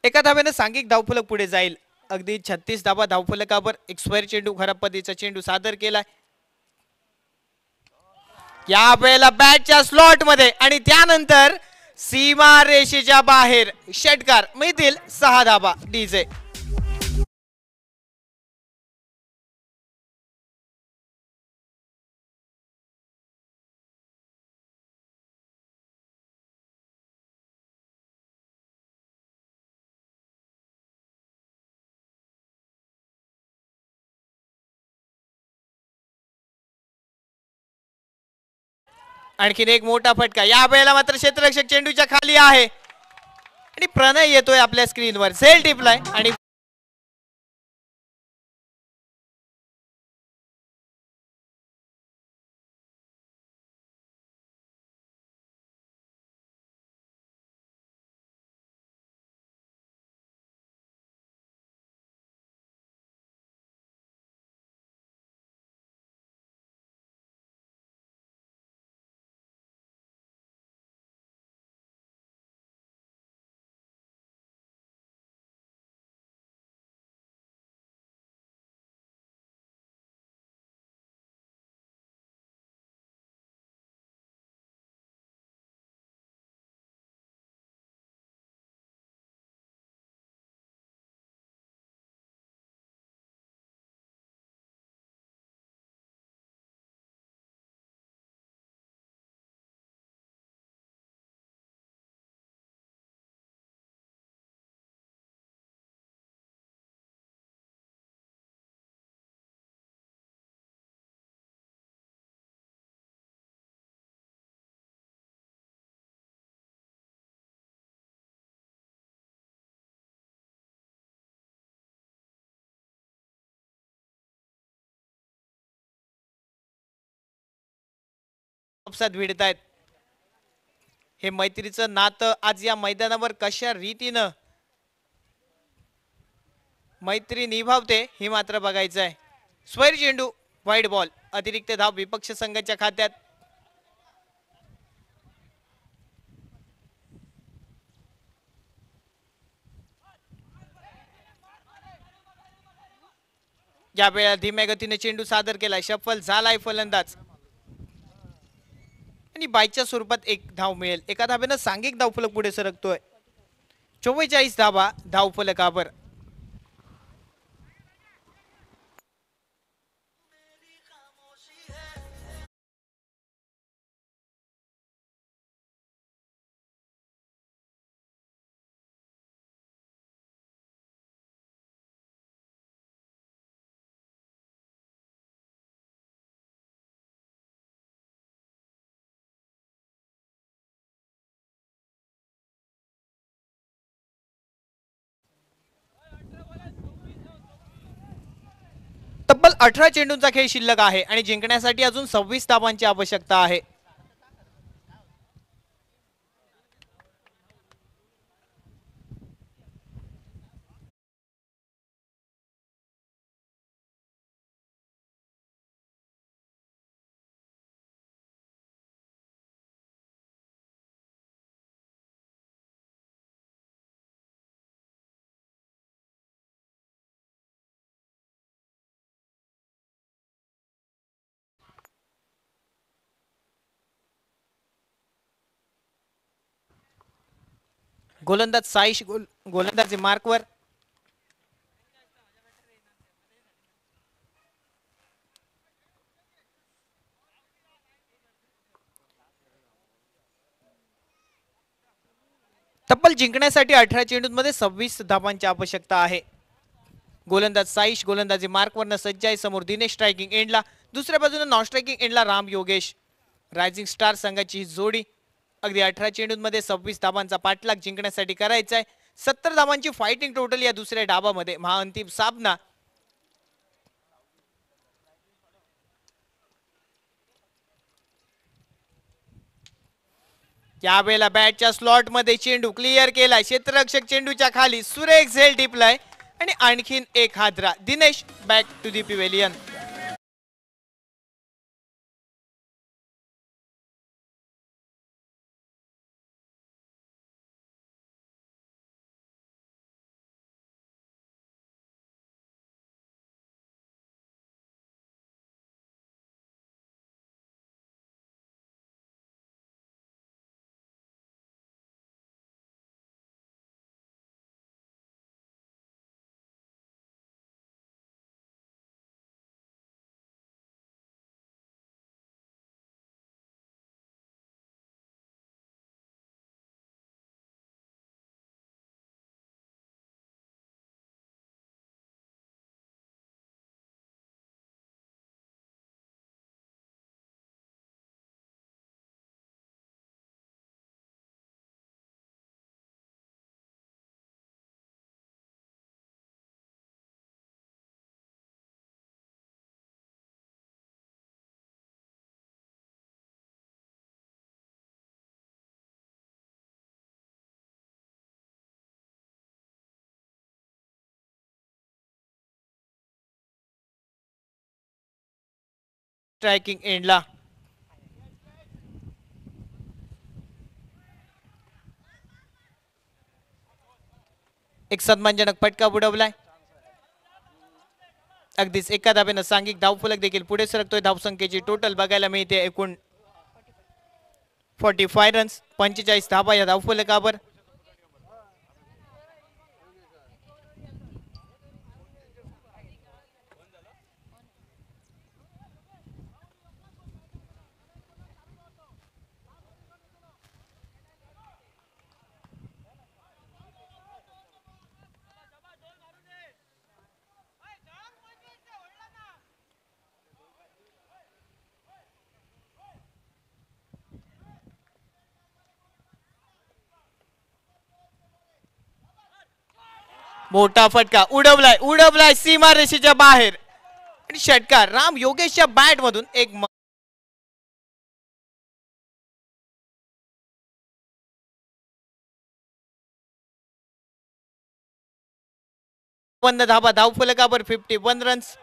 [SPEAKER 1] एका धाब्याने सांघिक धावफलक पुढे जाईल. अगदी 36 धाबा धावफलकावर एक स्क्वेअर चेंडू खराब पद्धतीचा चेंडू सादर केलाय. या वेळेला बॅटच्या स्लॉट मध्ये आणि त्यानंतर सीमा रेषेच्या बाहेर षटकार मिळतील 6 धाबा. डीजे आणखीन एक मोठा फटका, या वेळेला मात्र क्षेत्ररक्षक चेंडूच्या खाली आहे आणि प्रणय येतोय आपल्या स्क्रीनवर. झेल टिपलाय आणि भिडत आहेत. हे मैत्रीचं नातं आज या मैदानावर कशा रीतीनं मैत्री निभावते हे मात्र बघायचं आहे. स्वैर चेंडू, व्हाईट बॉल, अतिरिक्त धाव विपक्ष संघाच्या खात्यात. या वेळेला धीम्या गतीने चेंडू सादर केलाय, शफल झालाय फलंदाज आणि बायच्या स्वरूपात एक धाव मिळेल. एका धावेनं सांघिक धावफलक पुढे सरकतोय. 44 धावा धावफलकावर. तब्बल 18 चेंडूंचा खेळ शिल्लक आहे आणि जिंकण्यासाठी अजून 26 धावांची आवश्यकता आहे. गोलंदाज साईश गोलंदाजी मार्कवर. तब्बल जिंकण्यासाठी 18 चेंडूंमध्ये 26 धावांची आवश्यकता आहे. गोलंदाज साईश गोलंदाजी मार्कवरनं सज्ज आहे. समोर दिनेश स्ट्रायकिंग एंडला, दुसऱ्या बाजूने नॉन स्ट्रायकिंग एंडला राम योगेश. रायझिंग स्टार संघाची ही जोडी अगदी 18 चेंडूंमध्ये 26 धावांचा पाठलाग जिंकण्यासाठी करायचा आहे. 70 धावांची फायटिंग टोटल या दुसऱ्या डावामध्ये. महाअंतिम सामना यावेळेला बॅटच्या स्लॉट मध्ये चेंडू क्लिअर केलाय. क्षेत्ररक्षक चेंडूच्या खाली सुरेख झेल टिपलाय आणि आणखीन एक हादरा. Dinesh back to the pavilion. Striking एंडला. एक सन्मानजनक फटका बुडवलाय. अगदीच एका धाब्यानं सांघिक धावफलक देखील पुढे सरकतोय. धावसंख्येची टोटल बघायला मिळते एकूण 45 रन्स, 45 धाबा या धावफलकावर. मोठा फटका उडवलाय सीमारेषेच्या बाहेर आणि षटकार राम योगेशच्या बॅट मधून एक धाबा धावफलकावर 51 रन्स.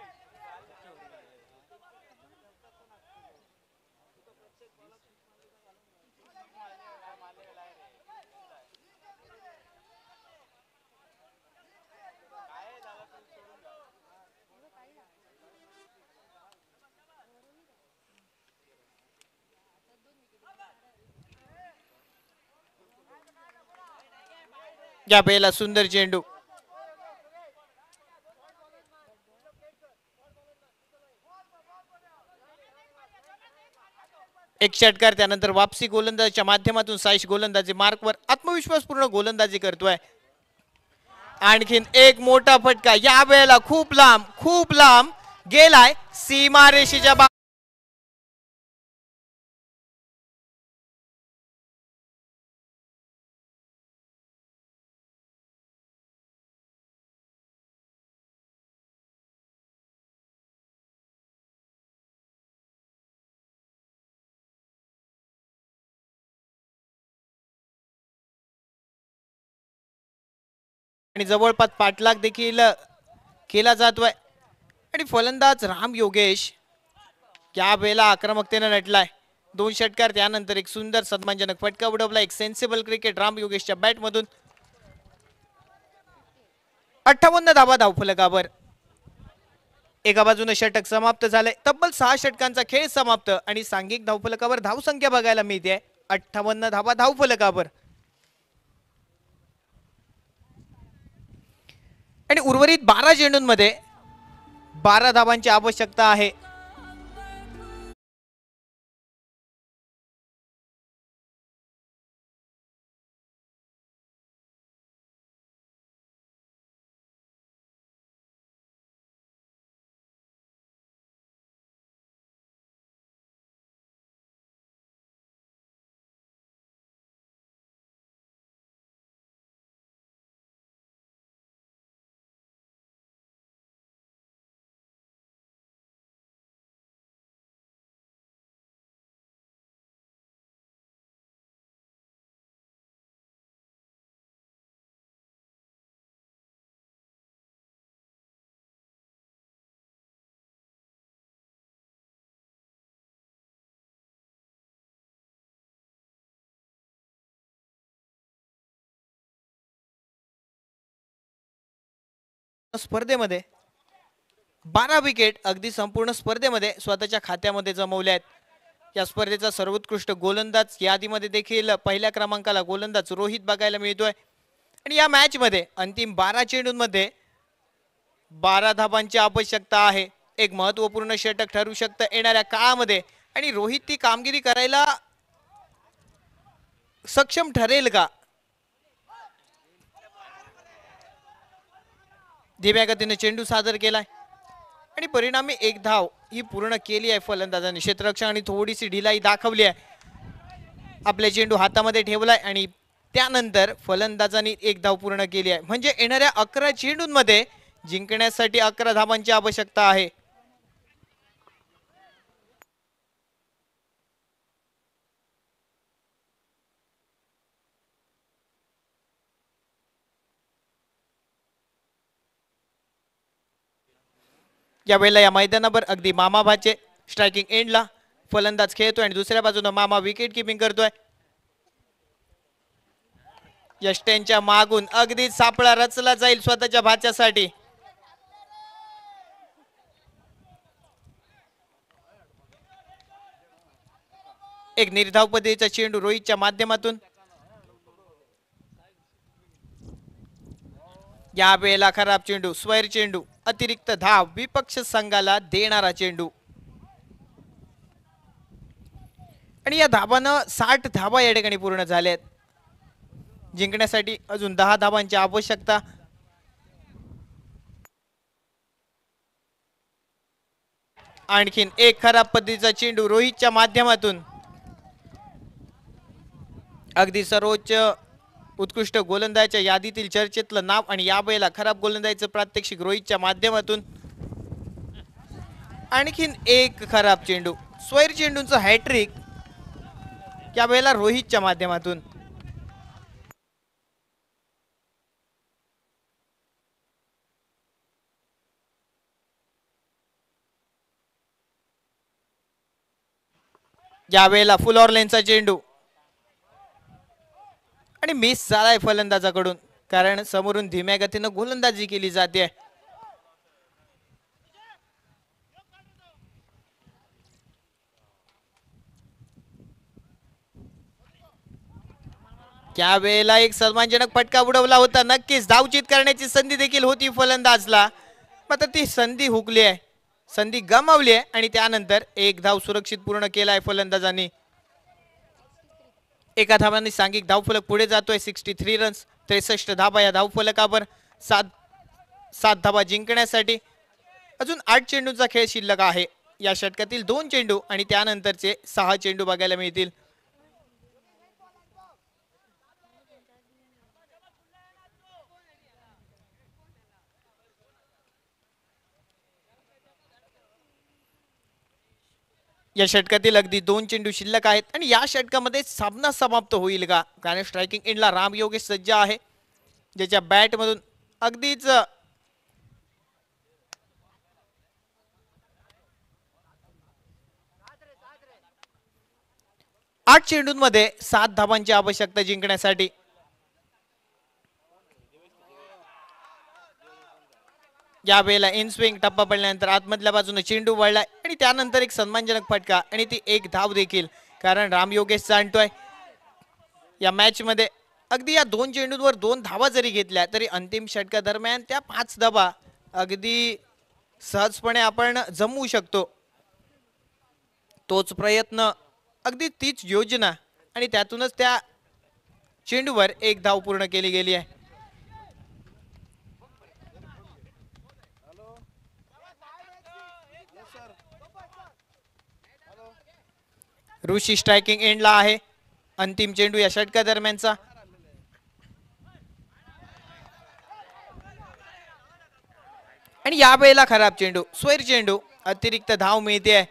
[SPEAKER 1] या बेला सुंदर चेंडू. एक षटकार त्यानंतर वापसी गोलंदाजीच्या माध्यमातून साईश गोलंदाजी मार्कवर आत्मविश्वासपूर्ण गोलंदाजी करतोय. आणखीन एक मोठा फटका या वेळेला खूप लांब गेलाय सीमारेषेच्या बाहेर. आणि जवळपास पाठलाग देखील केला जातोय. आणि फलंदाज राम योगेश या वेळेला आक्रमकतेने नटलाय. 2 षटकार त्यानंतर एक सुंदर सन्मानजनक फटका उडवला. एक सेन्सिबल क्रिकेट राम योगेशच्या बॅट मधून. 58 धाबा धावफलकावर. एका बाजूने षटक समाप्त झाले. तब्बल 6 षटकांचा खेळ समाप्त आणि सांघिक धावफलकावर धावसंख्या बघायला मिळते 58 धाबा धावफलकावर. आणि उर्वरित 12 चेंडूंमध्ये 12 धाबांची आवश्यकता आहे. स्पर्धेमध्ये 12 विकेट अगदी संपूर्ण स्पर्धेमध्ये स्वतःच्या खात्यामध्ये जमवल्या आहेत. या स्पर्धेचा सर्वोत्कृष्ट गोलंदाज यादीमध्ये देखील पहिल्या क्रमांकाला गोलंदाज रोहित बघायला मिळतोय. आणि या मॅच मध्ये अंतिम 12 चेंडूंमध्ये 12 धाबांची आवश्यकता आहे. एक महत्वपूर्ण षटक ठरू शकतं येणाऱ्या काळामध्ये. आणि रोहित ती कामगिरी करायला सक्षम ठरेल का? धीम्या गतीने चेंडू सादर केलाय आणि परिणामी एक धाव ही पूर्ण केली आहे फलंदाजाने. क्षेत्ररक्षकाने थोडीशी ढिलाई दाखवली आहे. आपले चेंडू हातामध्ये ठेवलाय आणि त्यानंतर फलंदाजांनी एक धाव पूर्ण केली आहे. म्हणजे येणाऱ्या 11 चेंडूंमध्ये जिंकण्यासाठी 11 धावांची आवश्यकता आहे. यावेळेला या मैदानावर अगदी मामा भाचे स्ट्रायकिंग एंडला फलंदाज खेळतोय आणि दुसऱ्या बाजूने मामा विकेट किपिंग करतोय. यष्ट्यांच्या मागून अगदी सापळा रचला जाईल स्वतःच्या भाच्यासाठी. एक निर्धाव पद्धतीचा चेंडू रोहितच्या माध्यमातून. या वेळेला खराब चेंडू, स्वैर चेंडू, अतिरिक्त धाव विपक्ष संघाला देणारा चेंडू. आणि या धावानं 60 धावा या ठिकाणी पूर्ण झाल्यात. जिंकण्यासाठी अजून 10 धावांची आवश्यकता. आणखीन एक खराब पद्धतीचा चेंडू रोहितच्या माध्यमातून. अगदी सर्वोच्च उत्कृष्ट गोलंदाजाच्या यादीतील चर्चेतलं नाव आणि या वेळेला खराब गोलंदाजीचं प्रात्यक्षिक रोहितच्या माध्यमातून. आणखीन एक खराब चेंडू, स्वैर चेंडूंचं हॅट्रिक या वेळेला रोहितच्या माध्यमातून. या वेळेला फुल ऑर्लेनचा चेंडू आणि मिस झालाय फलंदाजाकडून, कारण समोरून धीम्या गतीनं गोलंदाजी केली जाते. त्या वेळेला एक सन्मानजनक फटका उडवला होता. नक्कीच धावचीत करण्याची संधी देखील होती फलंदाजला, मात्र ती संधी हुकली आहे, संधी गमावली आहे आणि त्यानंतर एक धाव सुरक्षित पूर्ण केलाय फलंदाजांनी. एका धावाने सांघिक धावफलक पुढे जातोय. 63 रन्स, 63 धावा या धावफलकावर. 7 धावा जिंकण्यासाठी अजून 8 चेंडूंचा खेळ शिल्लक आहे. या षटकातील 2 चेंडू आणि त्यानंतरचे 6 चेंडू बघायला मिळतील. या षटकातील अगदी 2 चेंडू शिल्लक आहेत आणि या षटकामध्ये सामना समाप्त होईल का, कारण स्ट्रायकिंग एंडला राम योगेश सज्ज आहे, ज्याच्या बॅट मधून अगदीच 8 चेंडूंमध्ये 7 धावांची आवश्यकता जिंकण्यासाठी. या वेळेला इन स्विंग टप्पा पडल्यानंतर आतमधल्या बाजूने चेंडू वळलाय आणि त्यानंतर एक सन्मानजनक फटका आणि ती एक धाव देखील, कारण राम योगेश जाणतोय या मॅच मध्ये अगदी या 2 चेंडूंवर 2 धावा जरी घेतल्या तरी अंतिम षटका दरम्यान त्या 5 धावा अगदी सहजपणे आपण जमवू शकतो. तोच प्रयत्न, अगदी तीच योजना आणि त्यातूनच त्या चेंडूवर एक धाव पूर्ण केली गेली आहे. ऋषी स्ट्रायकिंग एंडला आहे. अंतिम चेंडू या षटका दरम्यानचा. आणि या वेळेला खराब चेंडू, स्वैर चेंडू, अतिरिक्त धाव मिळते.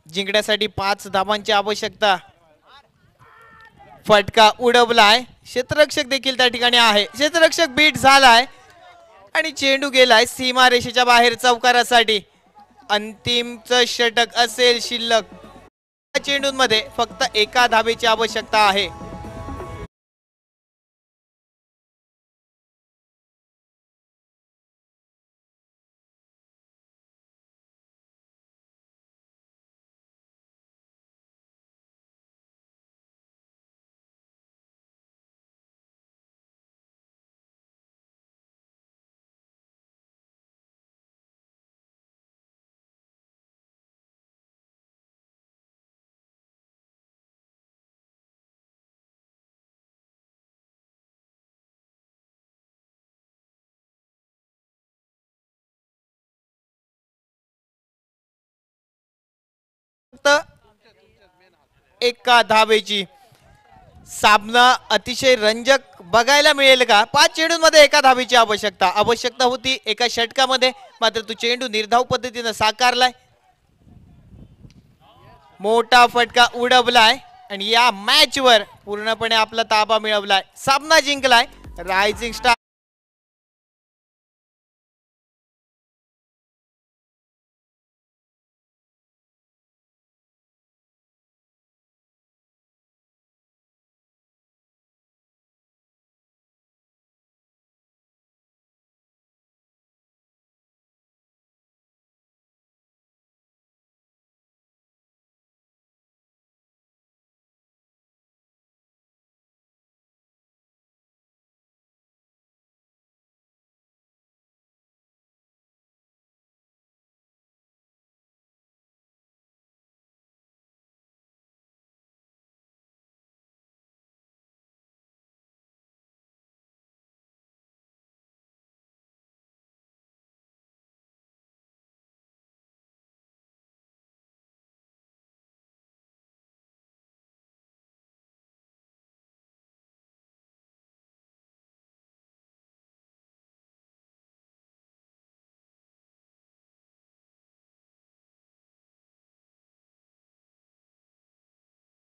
[SPEAKER 1] जिंकण्यासाठी 5 धावांची आवश्यकता. फटका उडवलाय, क्षेत्ररक्षक देखील त्या ठिकाणी आहे, क्षेत्ररक्षक बीट झालाय आणि चेंडू गेलाय सीमारेषेच्या बाहेर चौकारासाठी. अंतिमचं षटक असेल शिल्लक. चेंडूंमध्ये फक्त एका धावेची आवश्यकता आहे. एका धावेची. सामना अतिशय रंजक बघायला मिळेल का. 5 चेंडूंमध्ये एका धावेची आवश्यकता होती एका षटकामध्ये, मात्र तो चेंडू निर्धाव पद्धतीने साकारलाय. मोठा फटका उडवलाय आणि या मॅच वर पूर्णपणे आपला ताबा मिळवलाय. सामना जिंकलाय रायझिंग स्टार.